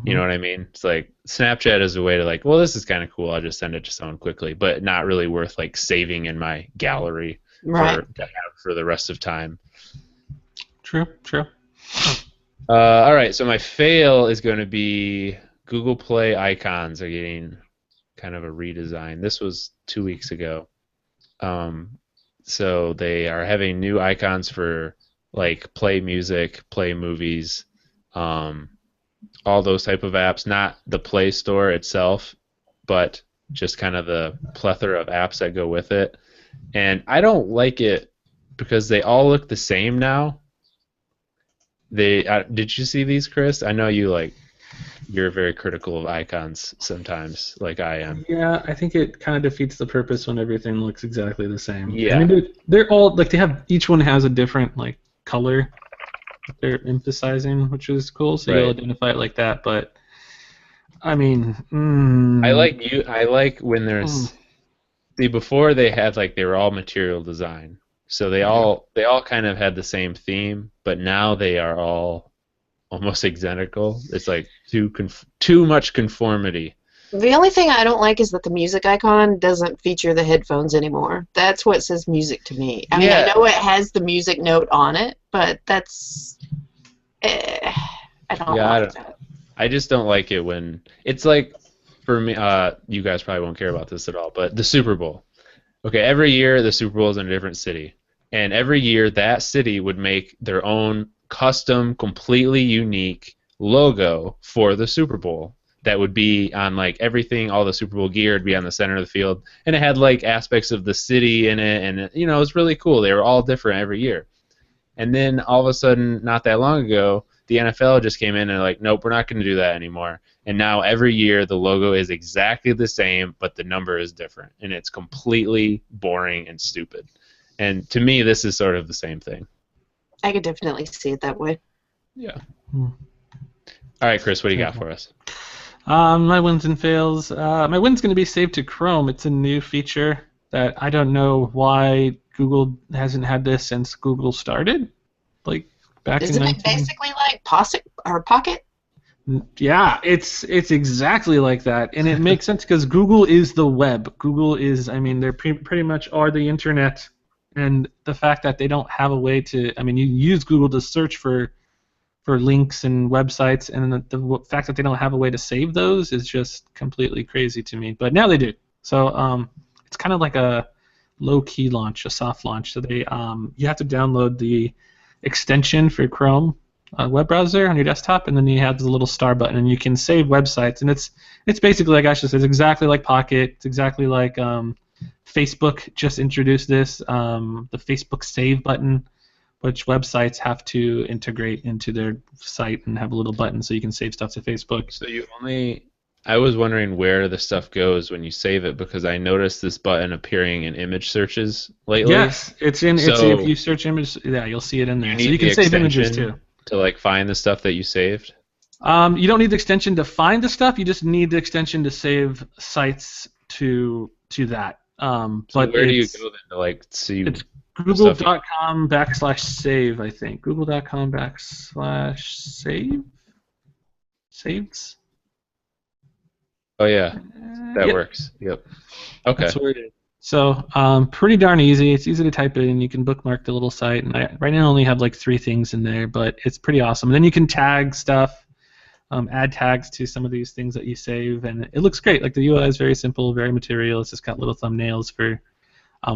You know what I mean? It's like Snapchat is a way to like, well, this is kind of cool. I'll just send it to someone quickly, but not really worth like saving in my gallery to have for the rest of time. True. All right, so my fail is going to be Google Play icons are getting kind of a redesign. This was 2 weeks ago. So they are having new icons for like Play Music, Play Movies, all those type of apps. Not the Play Store itself, but just kind of the plethora of apps that go with it. And I don't like it because they all look the same now. Did you see these, Chris? I know you're very critical of icons sometimes, like I am. Yeah, I think it kind of defeats the purpose when everything looks exactly the same. Yeah. I mean, they're all like each one has a different like color that they're emphasizing, which is cool. So you'll identify it like that. But I mean, I like when there's see before they had like they were all material design. So they all kind of had the same theme, but now they are all almost identical. It's like too much conformity. The only thing I don't like is that the music icon doesn't feature the headphones anymore. That's what says music to me. I mean, I know it has the music note on it, but that's I don't like that. I just don't like it when it's like for me. You guys probably won't care about this at all, but the Super Bowl. Okay, every year the Super Bowl is in a different city, and every year that city would make their own custom, completely unique logo for the Super Bowl that would be on like everything, all the Super Bowl gear would be on the center of the field, and it had like aspects of the city in it, and it was really cool. They were all different every year. And then all of a sudden, not that long ago, the NFL just came in and like, nope, we're not going to do that anymore. And now every year the logo is exactly the same, but the number is different, and it's completely boring and stupid. And to me, this is sort of the same thing. I could definitely see it that way. Yeah. All right, Chris, what do you got for us? My wins and fails. My win's going to be saved to Chrome. It's a new feature that I don't know why Google hasn't had this since Google started, like back in 19... Isn't it basically like Pocket? Yeah, it's exactly like that, and it makes sense because Google is the web. Google is, I mean, they're pretty much are the internet, and the fact that they don't have a way to, I mean, you use Google to search for links and websites, and the fact that they don't have a way to save those is just completely crazy to me. But now they do. So it's kind of like low-key launch, a soft launch. So they you have to download the extension for Chrome web browser on your desktop, and then you have the little star button, and you can save websites. And it's basically like Ashley says, exactly like Pocket. It's exactly like Facebook just introduced this, the Facebook Save button, which websites have to integrate into their site and have a little button so you can save stuff to Facebook. So I was wondering where the stuff goes when you save it, because I noticed this button appearing in image searches lately. Yes, it's in. So if you search image, yeah, you'll see it in there. you So need you the can save images too. extension to like find the stuff that you saved. You don't need the extension to find the stuff. You just need the extension to save sites to that. So But where do you go then to like see it's stuff google.com/save, I think. Google.com/save? Saves? Oh yeah, that Yep. works. Yep. Okay. That's where it is. So pretty darn easy. It's easy to type in. You can bookmark the little site. And I right now only have like 3 things in there, but it's pretty awesome. And then you can tag stuff, add tags to some of these things that you save, and it looks great. Like the UI is very simple, very material. It's just got little thumbnails for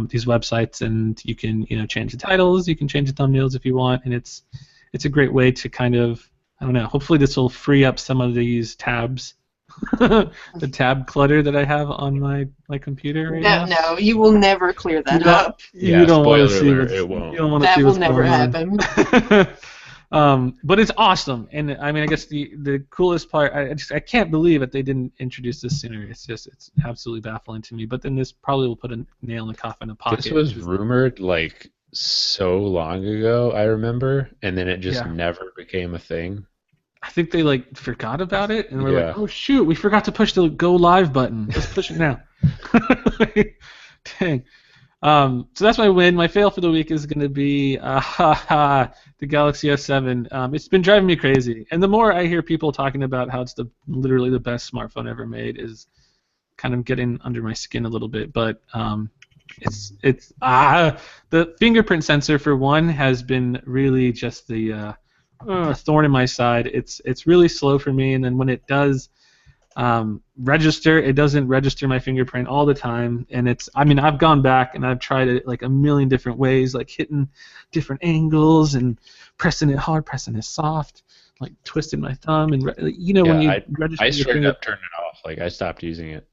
these websites, and you can change the titles. You can change the thumbnails if you want, and it's a great way to kind of, I don't know. Hopefully this will free up some of these tabs. The tab clutter that I have on my computer right now. No, you will never clear that No, up. Yeah, you don't want to spoiler see alert, what's, it won't. you don't want to That see will what's never going happen. on. But it's awesome, and I mean, I guess the coolest part, I can't believe that they didn't introduce this sooner. It's absolutely baffling to me. But then this probably will put a nail in the coffin of Pocket. This was rumored like so long ago, I remember, and then it just Yeah. never became a thing. I think they like forgot about it, and we're Yeah. like, oh shoot, we forgot to push the go live button. Let's push it now. Dang. So that's my win. My fail for the week is going to be the Galaxy S7. It's been driving me crazy, and the more I hear people talking about how it's literally the best smartphone ever made, is kind of getting under my skin a little bit. But the fingerprint sensor for one has been really just the thorn in my side. It's really slow for me, and then when it does register, it doesn't register my fingerprint all the time. And I've gone back and I've tried it like a million different ways, like hitting different angles and pressing it hard, pressing it soft, like twisting my thumb, and when you register I your straight finger. up turned it off. Like I stopped using it.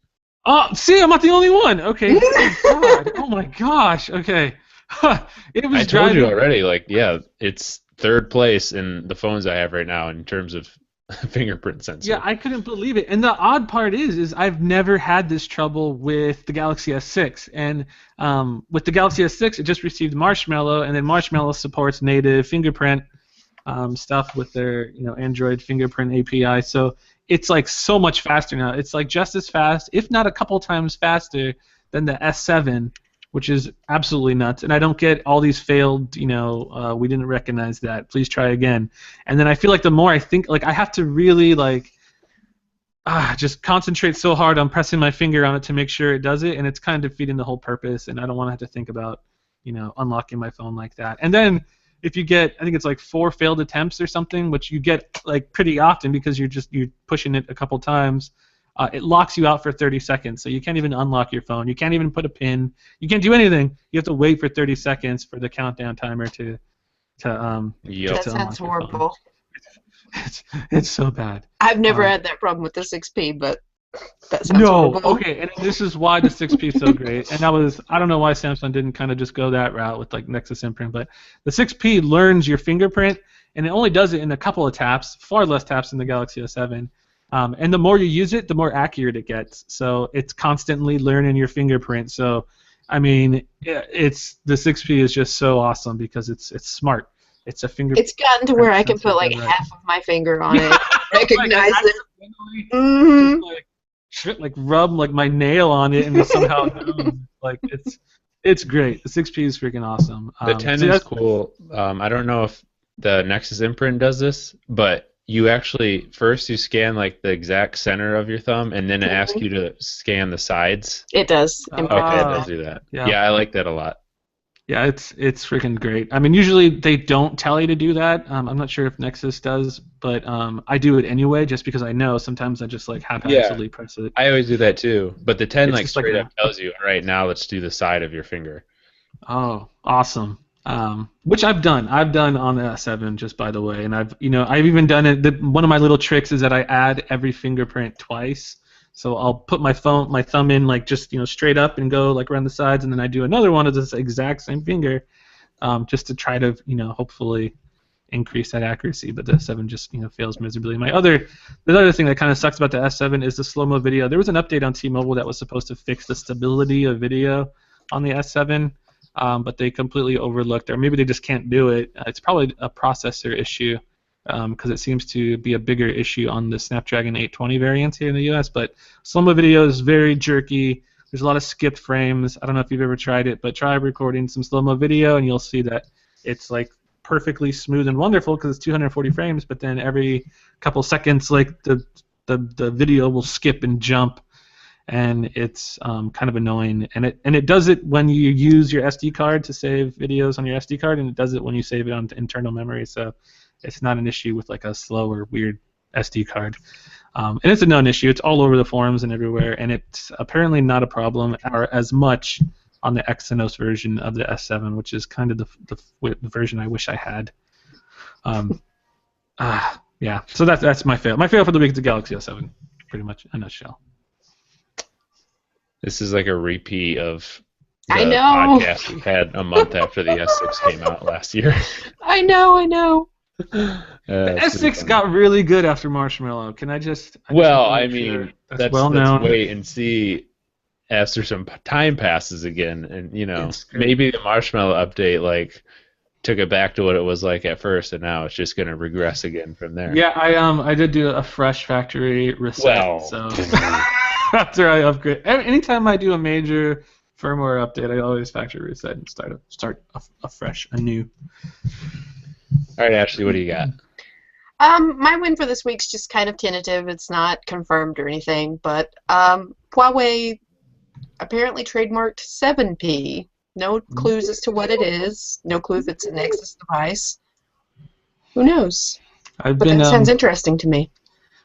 Oh, see, I'm not the only one. Okay. Thank God. Oh my gosh. Okay. It was I told driving. you already. Like yeah, it's third place in the phones I have right now in terms of fingerprint sensor. Yeah, I couldn't believe it. And the odd part is I've never had this trouble with the Galaxy S6. And with the Galaxy S6, it just received Marshmallow, and then Marshmallow supports native fingerprint stuff with their Android fingerprint API. So it's like so much faster now. It's like just as fast, if not a couple times faster than the S7, which is absolutely nuts. And I don't get all these failed, we didn't recognize that, please try again. And then I feel like the more I think, like I have to really just concentrate so hard on pressing my finger on it to make sure it does it, and it's kind of defeating the whole purpose, and I don't want to have to think about, unlocking my phone like that. And then if you get, I think it's like 4 failed attempts or something, which you get like pretty often because you're pushing it a couple times, it locks you out for 30 seconds, so you can't even unlock your phone. You can't even put a pin. You can't do anything. You have to wait for 30 seconds for the countdown timer to Yep. That to sounds unlock your phone. horrible. It's so bad. I've never Um, had that problem with the 6P, but that sounds No, horrible. okay, and this is why the 6P is so great. And I don't know why Samsung didn't kind of just go that route with like Nexus Imprint, but the 6P learns your fingerprint, and it only does it in a couple of taps, far less taps than the Galaxy S7. And the more you use it, the more accurate it gets. So it's constantly learning your fingerprint. So, I mean, the 6P is just so awesome because it's smart. It's a fingerprint. It's gotten to where I can sensor put like right. half of my finger on it, recognize Like, it. accidentally Mm-hmm. just like rub like my nail on it and it somehow knows. Like it's great. The 6P is freaking awesome. The 10 so is that's cool. I don't know if the Nexus Imprint does this, but you actually first you scan like the exact center of your thumb, and then it asks you to scan the sides. It does. Oh. Okay, it does do that. Yeah. Yeah, I like that a lot. Yeah, it's freaking great. I mean, usually they don't tell you to do that. I'm not sure if Nexus does, but I do it anyway just because I know. Sometimes I just like Yeah, haphazardly press it. I always do that too. But the 10 It's like just like straight up tells you, all right, now let's do the side of your finger. oh, awesome. Which I've done. I've done on the S7, just by the way, and I've even done it. One of my little tricks is that I add every fingerprint twice. So I'll put my thumb in like just straight up and go like around the sides, and then I do another one of this exact same finger, just to try to hopefully increase that accuracy. But the S7 just fails miserably. The other thing that kind of sucks about the S7 is the slow-mo video. There was an update on T-Mobile that was supposed to fix the stability of video on the S7. But they completely overlooked, or maybe they just can't do it. It's probably a processor issue because it seems to be a bigger issue on the Snapdragon 820 variants here in the U.S. But slow-mo video is very jerky. There's a lot of skipped frames. I don't know if you've ever tried it, but try recording some slow-mo video, and you'll see that it's like perfectly smooth and wonderful because it's 240 frames. But then every couple seconds, like the video will skip and jump. And it's kind of annoying, and it does it when you use your SD card to save videos on your SD card, and it does it when you save it on internal memory. So it's not an issue with like a slow or weird SD card, and it's a known issue. It's all over the forums and everywhere, and it's apparently not a problem or as much on the Exynos version of the S7, which is kind of the version I wish I had. Yeah. So that's my fail. My fail for the week is the Galaxy S7, pretty much in a nutshell. This is like a repeat of the I know. podcast we had a month after the S6 came out last year. I know. The S6 got really good after Marshmallow. Can I just? I mean, that's well known. Let's wait and see after some time passes again, and maybe the Marshmallow update like took it back to what it was like at first, and now it's just going to regress again from there. Yeah, I did do a fresh factory reset. So after I upgrade, anytime I do a major firmware update, I always factory reset and start afresh, anew. All right, Ashley, what do you got? My win for this week's just kind of tentative. It's not confirmed or anything, but Huawei apparently trademarked 7P. No clues as to what it is. No clue if it's a Nexus device. Who knows? But that sounds interesting to me.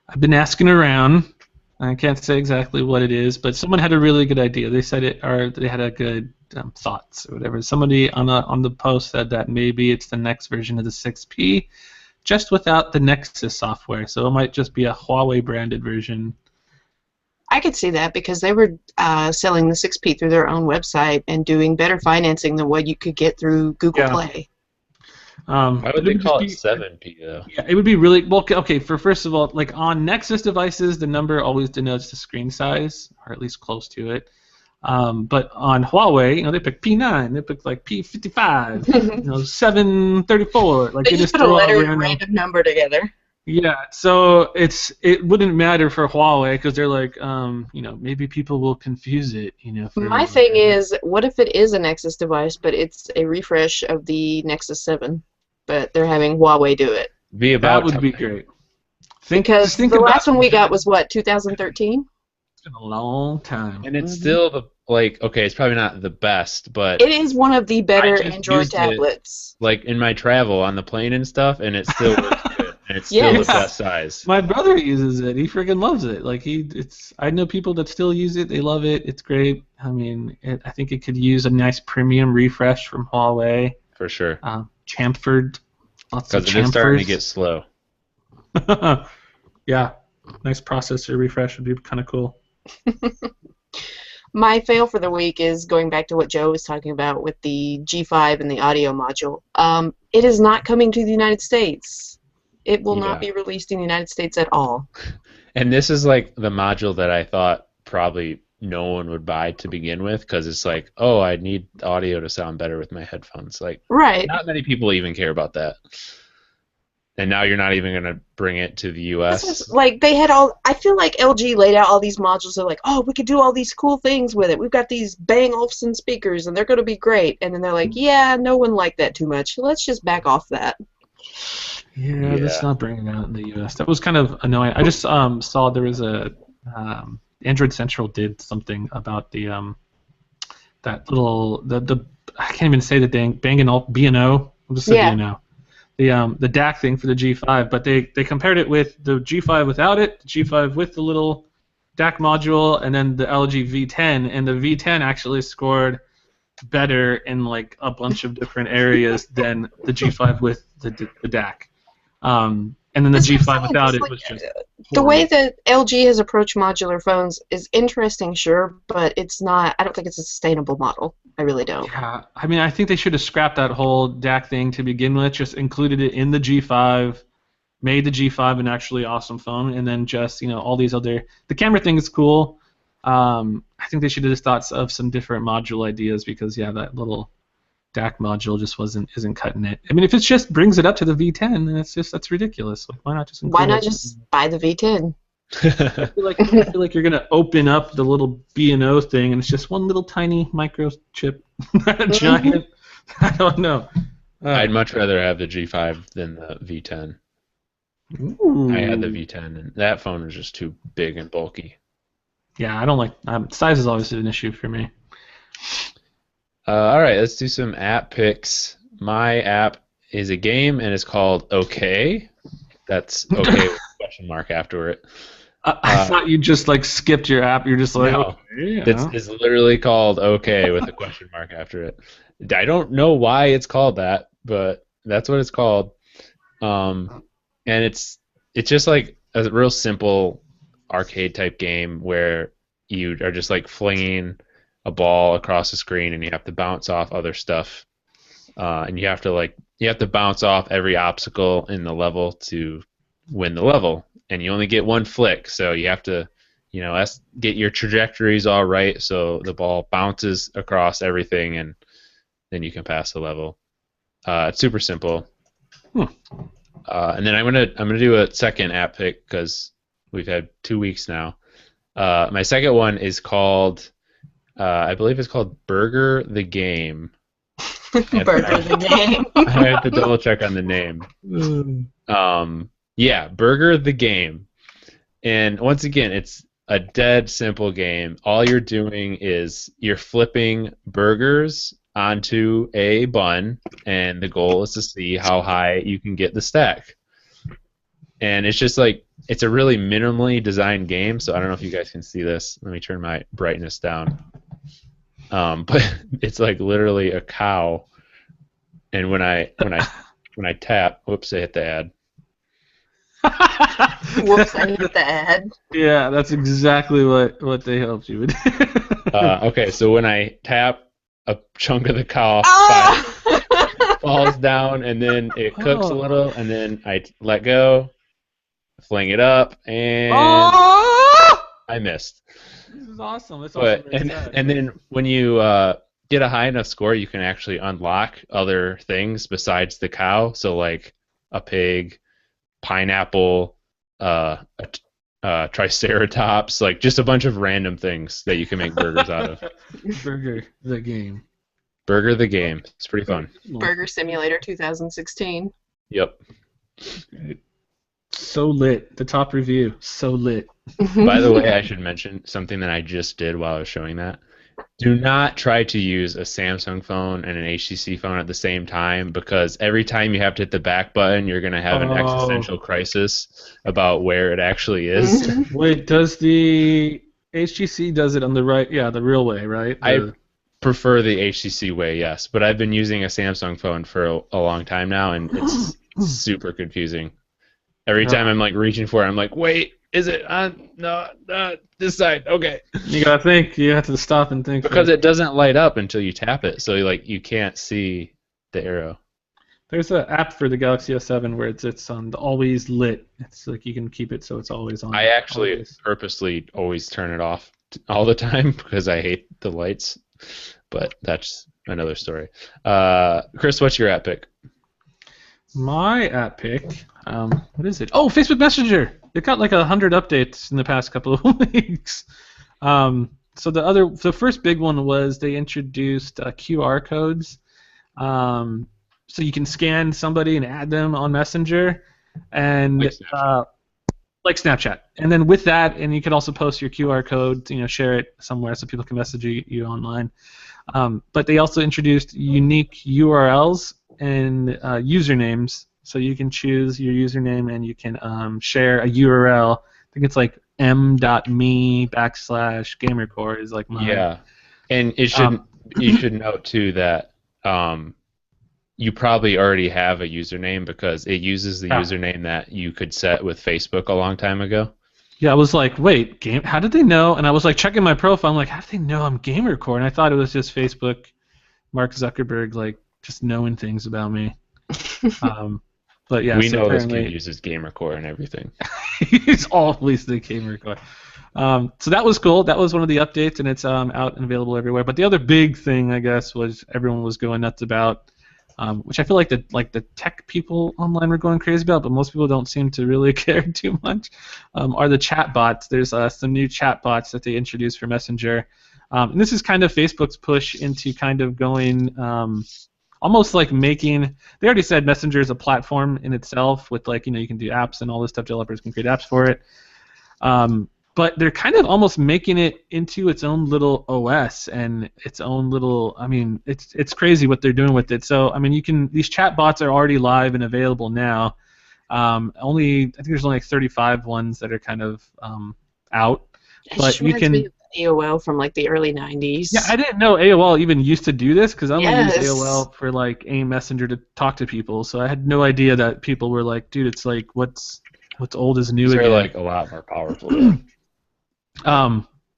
I've been asking around. I can't say exactly what it is, but someone had a really good idea. They said it, or they had a good thoughts or whatever. Somebody on the post said that maybe it's the next version of the 6P, just without the Nexus software. So it might just be a Huawei branded version. I could see that because they were selling the 6P through their own website and doing better financing than what you could get through Google Play. Why would they call it 7P though? Yeah, it would be really well. Okay, first of all, like on Nexus devices, the number always denotes the screen size, or at least close to it. But on Huawei, they pick P9, they pick like P55, 734. Like they just put a letter and a random number together. Yeah, so it wouldn't matter for Huawei because they're like, maybe people will confuse it, My thing is, what if it is a Nexus device, but it's a refresh of the Nexus 7, but they're having Huawei do it? That would be great. Because the last one we got was what, 2013? It's been a long time. And it's still it's probably not the best, but it is one of the better Android tablets. Like in my travel on the plane and stuff, and it still works good. And it's still the best size. My brother uses it. He freaking loves it. Like I know people that still use it. They love it. It's great. I mean, I think it could use a nice premium refresh from Huawei. For sure. Chamfered. Because it is starting to get slow. Yeah. Nice processor refresh would be kind of cool. My fail for the week is going back to what Joe was talking about with the G5 and the audio module. It is not coming to the United States. It will not be released in the United States at all. And this is like the module that I thought probably no one would buy to begin with because it's like, oh, I need audio to sound better with my headphones. Like, right. Not many people even care about that. And now you're not even going to bring it to the U.S. They had I feel like LG laid out all these modules. They're like, oh, we could do all these cool things with it. We've got these Bang Olufsen speakers, and they're going to be great. And then they're like, yeah, no one liked that too much. Let's just back off that. Yeah, let's not bring it out in the U.S. That was kind of annoying. I just saw there was a Android Central did something about the that little I can't even say the dang Bang & Olufsen B&O. I'll just say Yeah. B&O. The DAC thing for the G5, but they compared it with the G5 without it, the G5 with the little DAC module, and then the LG V10, and the V10 actually scored better in like a bunch of different areas than the G5 with the DAC. And then the That's what I'm G5 saying, without 'cause, it like, was just the way horrible. that LG has approached modular phones is interesting, sure, but it's not. I don't think it's a sustainable model. I really don't. Yeah, I mean, I think they should have scrapped that whole DAC thing to begin with, just included it in the G5, made the G5 an actually awesome phone, and then just, all these other... The camera thing is cool. I think they should have just thought of some different module ideas because, yeah, that little DAC module just isn't cutting it. I mean, if it just brings it up to the V10, then that's ridiculous. Like, why not just Why include not it? just buy the V10? I feel like you're gonna open up the little B&O thing, and it's just one little tiny microchip, not a giant. I don't know. I'd much rather have the G5 than the V10. Ooh. I had the V10, and that phone was just too big and bulky. Yeah, I don't like size is always an issue for me. All right, let's do some app picks. My app is a game, and it's called OK. That's okay with a question mark after it. I thought you just like skipped your app. You're just like, No, okay, it's literally called OK with a question mark after it. I don't know why it's called that, but that's what it's called. And it's just like a real simple arcade type game where you are just like flinging a ball across the screen and you have to bounce off other stuff, and you have to bounce off every obstacle in the level to win the level, and you only get one flick, so you have to get your trajectories all right so the ball bounces across everything and then you can pass the level. It's super simple. And then I'm gonna do a second app pick because we've had 2 weeks now. My second one is called, I believe it's called Burger the Game. Burger the game. I have to double check on the name. Yeah, Burger the Game. And once again, it's a dead simple game. All you're doing is you're flipping burgers onto a bun, and the goal is to see how high you can get the stack. And it's just like, it's a really minimally designed game, so I don't know if you guys can see this. Let me turn my brightness down. But it's like literally a cow, and when I tap, whoops, I hit the ad. Whoops, I hit the ad. Yeah, that's exactly what they helped you with. Okay, so when I tap, a chunk of the cow falls down, and then it cooks a little, and then I let go, fling it up, and I missed. This is awesome. That's But awesome. and then when you get a high enough score, you can actually unlock other things besides the cow. So like a pig, pineapple, a triceratops, like just a bunch of random things that you can make burgers out of. Burger the Game. Burger the Game. It's pretty fun. Burger Simulator 2016. Yep. So lit. The top review. So lit. By the way, I should mention something that I just did while I was showing that. Do not try to use a Samsung phone and an HTC phone at the same time, because every time you have to hit the back button, you're going to have an existential crisis about where it actually is. Wait, does the HTC does it on the right? Yeah, the real way, right? I prefer the HTC way, yes, but I've been using a Samsung phone for a long time now, and it's super confusing. Every time I'm like reaching for it, I'm like, wait, is it on? No, this side. Okay. You gotta think. You have to stop and think. Because it doesn't light up until you tap it, so you can't see the arrow. There's an app for the Galaxy S7 where it's on the always lit. It's like you can keep it so it's always on. I actually purposely always turn it off all the time because I hate the lights, but that's another story. Chris, what's your app pick? My app pick. What is it? Oh, Facebook Messenger. It got like 100 updates in the past couple of weeks. So the first big one was they introduced QR codes. So you can scan somebody and add them on Messenger, and like Snapchat. And then with that, and you can also post your QR code, share it somewhere so people can message you online. But they also introduced unique URLs and usernames, so you can choose your username and you can share a URL. I think it's like m.me/gamercore is like mine. Yeah, and you should note too that you probably already have a username because it uses the username that you could set with Facebook a long time ago. Yeah, I was like, wait, how did they know? And I was like checking my profile. I'm like, how did they know I'm Gamercore? And I thought it was just Facebook, Mark Zuckerberg, like just knowing things about me. But yeah, we so know this apparently kid uses Gamercore and everything. he's always the Gamercore. So that was cool. That was one of the updates, and it's out and available everywhere. But the other big thing, I guess, was everyone was going nuts about. Which I feel like the tech people online were going crazy about, but most people don't seem to really care too much, are the chat bots. There's some new chat bots that they introduced for Messenger. And this is kind of Facebook's push into kind of going almost like making, they already said Messenger is a platform in itself with you can do apps and all this stuff, developers can create apps for it. But they're kind of almost making it into its own little OS and its own little. I mean, it's crazy what they're doing with it. So I mean, these chat bots are already live and available now. I think there's only like 35 ones that are kind of out. It but just you reminds can. me of AOL from like the early 90s. Yeah, I didn't know AOL even used to do this because I only Yes. used AOL for like AIM Messenger to talk to people. So I had no idea that people were like, dude, it's like what's old is new They're again. like a lot more powerful.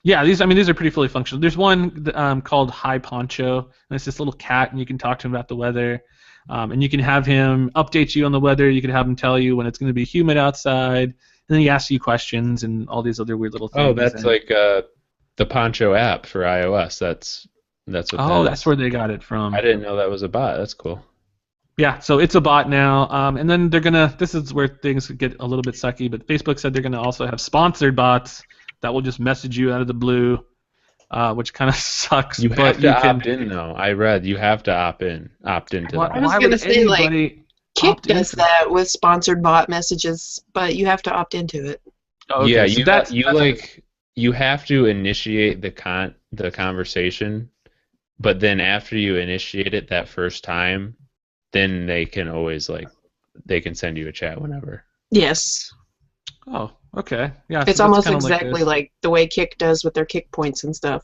Yeah, these are pretty fully functional. There's one called Hi Poncho, and it's this little cat, and you can talk to him about the weather, and you can have him update you on the weather. You can have him tell you when it's going to be humid outside, and then he asks you questions and all these other weird little things. Oh, that's like the Poncho app for iOS. That's what. Oh, that's where they got it from. I didn't know that was a bot. That's cool. Yeah, so it's a bot now, and then they're gonna. This is where things get a little bit sucky, but Facebook said they're gonna also have sponsored bots that will just message you out of the blue, which kind of sucks. You have but to you can opt in though. I read you have to opt into Why, that. I was why gonna would say, like, anybody Kik opt does into that with sponsored bot messages, but you have to opt into it. Oh, okay, Yeah, so you have to initiate the conversation, but then after you initiate it that first time, then they can always they can send you a chat whenever. Yes. Oh, okay. Yeah, so It's that's almost kinda exactly this. like the way Kik does with their Kik points and stuff.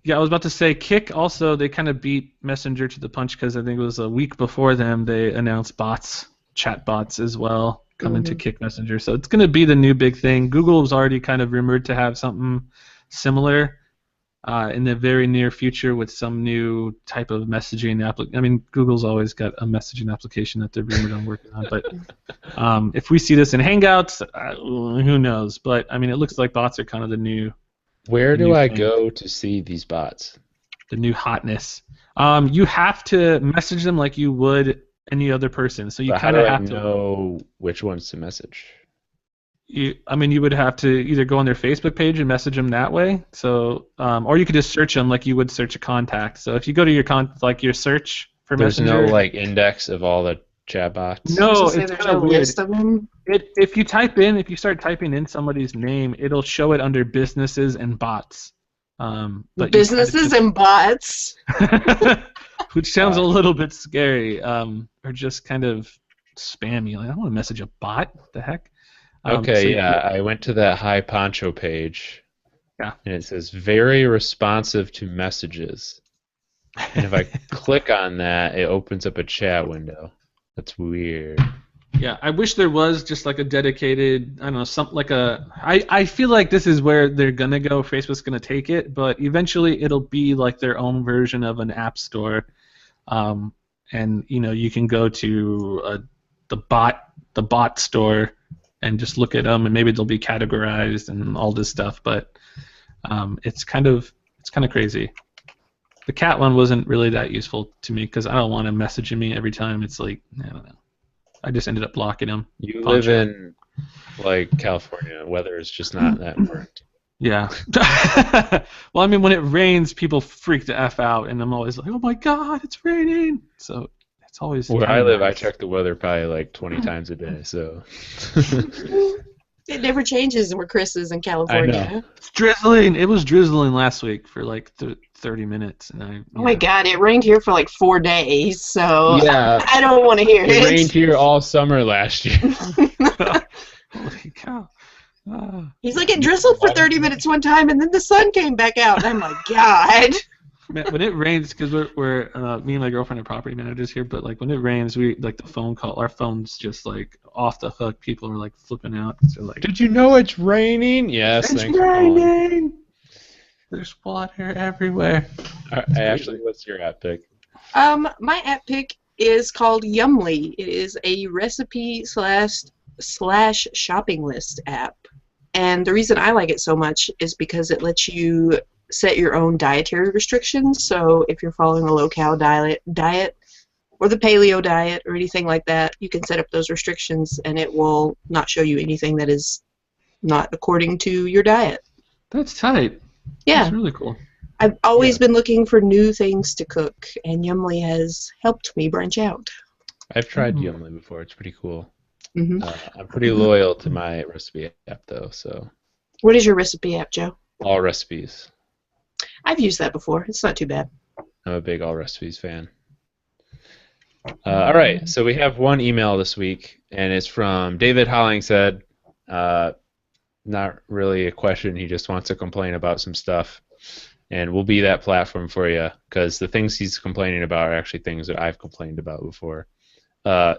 Yeah, I was about to say Kik also they kind of beat Messenger to the punch because I think it was a week before them they announced bots, chat bots as well coming to Kik Messenger. So it's going to be the new big thing. Google was already kind of rumored to have something similar in the very near future with some new type of messaging application. I mean, Google's always got a messaging application that they're rumored on working on. But if we see this in Hangouts, who knows? But I mean, it looks like bots are kind of the new. Where The do new I thing. go to see these bots? The new hotness. You have to message them like you would any other person. So you But how kind do of I have to. know which ones to message? You would have to either go on their Facebook page and message them that way. So, or you could just search them like you would search a contact. So if you go to your search for There's Messenger. no index of all the chat bots. No, I was gonna say it's there's kind no of weird. list of them. If you start typing in somebody's name, it'll show it under businesses and bots. But Businesses and bots. which sounds a little bit scary, or just kind of spammy. Like, I don't want to message a bot. What the heck? Okay, I went to that Hi Poncho page. Yeah. And it says very responsive to messages. And if I click on that, it opens up a chat window. That's weird. Yeah, I wish there was just like a dedicated, I don't know, something like a. I feel like this is where they're gonna go. Facebook's gonna take it, but eventually it'll be like their own version of an app store, and you can go to the bot store and just look at them, and maybe they'll be categorized and all this stuff. But it's kind of crazy. The cat one wasn't really that useful to me because I don't want him messaging me every time. It's like, I don't know. I just ended up blocking him. You live in California. Weather is just not that important. Yeah. Well, I mean, when it rains, people freak the F out, and I'm always like, oh my God, it's raining. So it's always. Where kinda I live, nice. I check the weather probably 20 times a day. So. It never changes where Chris is in I California. know. It's drizzling. It was drizzling last week for like 30 minutes, and Oh my God, it rained here for like 4 days, so Yeah, I don't want to hear it rained it. here all summer last year. Holy cow! Ah. He's like, it drizzled for 30 minutes one time, and then the sun came back out. And I'm like, God. Man, when it rains, because we're me and my girlfriend are property managers here, but like when it rains, we like the phone call. Our phone's just like off the hook. People are like flipping out. They're like, Did you know it's raining? Yes, "It's thanks for calling. raining! There's water everywhere." Actually, what's your app pick? My app pick is called Yumly. It is a recipe slash shopping list app. And the reason I like it so much is because it lets you set your own dietary restrictions. So if you're following a low-cal diet or the paleo diet or anything like that, you can set up those restrictions and it will not show you anything that is not according to your diet. That's tight. Yeah. That's really cool. I've always been looking for new things to cook, and Yumly has helped me branch out. I've tried Yumly before. It's pretty cool. hmm I'm pretty loyal to my recipe app, though, so What is your recipe app, Joe? all recipes. I've used that before. It's not too bad. I'm a big all recipes fan. All right, so we have one email this week, and it's from David Hollingshead. Not really a question. He just wants to complain about some stuff, and we'll be that platform for you because the things he's complaining about are actually things that I've complained about before.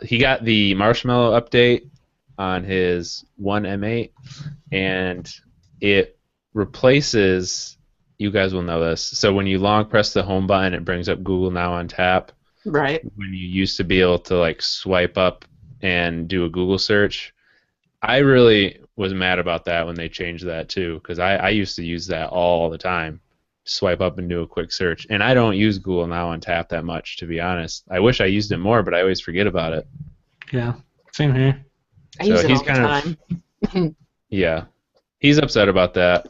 He got the marshmallow update on his One M8, and it replaces. You guys will know this. So when you long press the home button, it brings up Google Now on tap. Right. When you used to be able to like swipe up and do a Google search, I really was mad about that when they changed that too, because I used to use that all the time, swipe up and do a quick search, and I don't use Google Now on tap that much, to be honest. I wish I used it more, but I always forget about it. Yeah, same here. I use it he's all the kind time. Yeah, he's upset about that,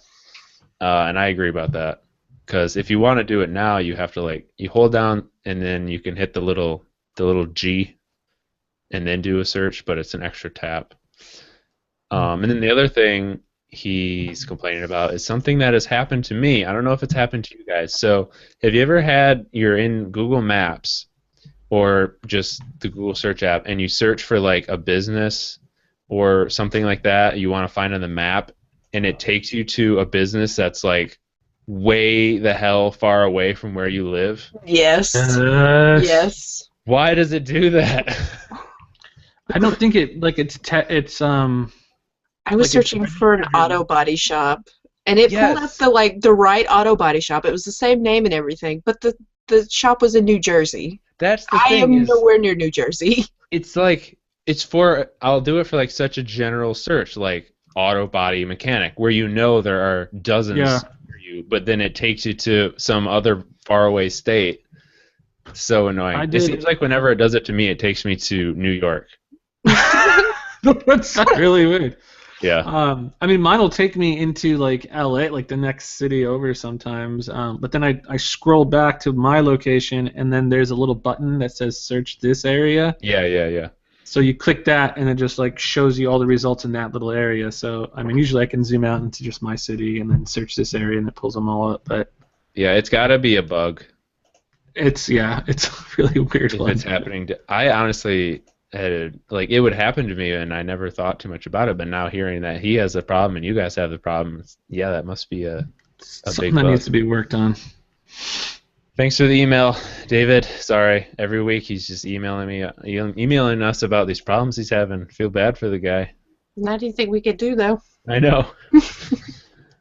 and I agree about that. Because if you want to do it now, you have to like you hold down and then you can hit the little G, and then do a search, but it's an extra tap. And then the other thing he's complaining about is something that has happened to me. I don't know if it's happened to you guys. So have you ever had you're in Google Maps or just the Google search app and you search for like a business or something like that you want to find on the map, and it takes you to a business that's like way the hell far away from where you live? Yes. Yes. Yes. Why does it do that? I don't think it's I was Like, searching for an auto body shop, and it pulled up the right auto body shop. It was the same name and everything, but the shop was in New Jersey. That's the I thing. am is, nowhere near New Jersey. it's like I'll do it for like such a general search, like auto body mechanic, where you know there are dozens for you, but then it takes you to some other faraway state. It's so annoying. It seems like whenever it does it to me, it takes me to New York. That's really weird. Yeah. I mean, mine will take me into like LA, like the next city over sometimes. But then I scroll back to my location, and then there's a little button that says search this area. Yeah. So you click that, and it just like shows you all the results in that little area. So I mean, usually I can zoom out into just my city and then search this area, and it pulls them all up. But yeah, it's got to be a bug. it's a really weird If one. it's happening. I honestly had like it would happen to me, and I never thought too much about it. But now hearing that he has a problem and you guys have the problem, yeah, that must be a Something big that bug. needs to be worked on. Thanks for the email, David. Sorry, every week he's just emailing us about these problems he's having. Feel bad for the guy. Not anything we could do though. I know.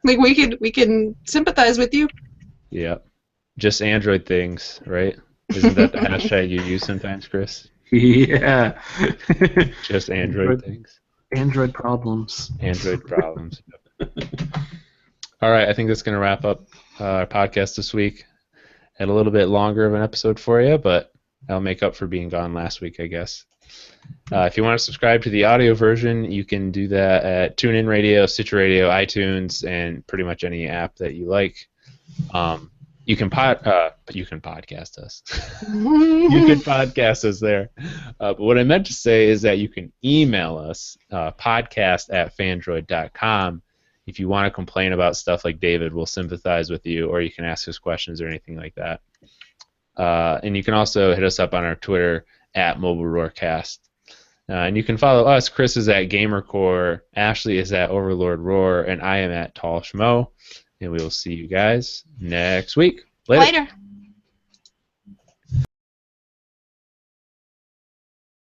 Like we can sympathize with you. Yeah. Just Android things, right? Isn't that the hashtag you use sometimes, Chris? Yeah. Just Android things. Android problems. Android problems. All right, I think that's going to wrap up our podcast this week. Had a little bit longer of an episode for you, but I'll make up for being gone last week, I guess. If you want to subscribe to the audio version, you can do that at TuneIn Radio, Stitcher Radio, iTunes, and pretty much any app that you like. you can podcast us. You can podcast us there. But what I meant to say is that you can email us, podcast@fandroid.com. If you want to complain about stuff like David, we'll sympathize with you, or you can ask us questions or anything like that. And you can also hit us up on our Twitter @MobileRoarcast. And you can follow us. Chris is @GamerCore, Ashley is @Overlord Roar, and I am @TallSchmo. And we will see you guys next week. Later. Later.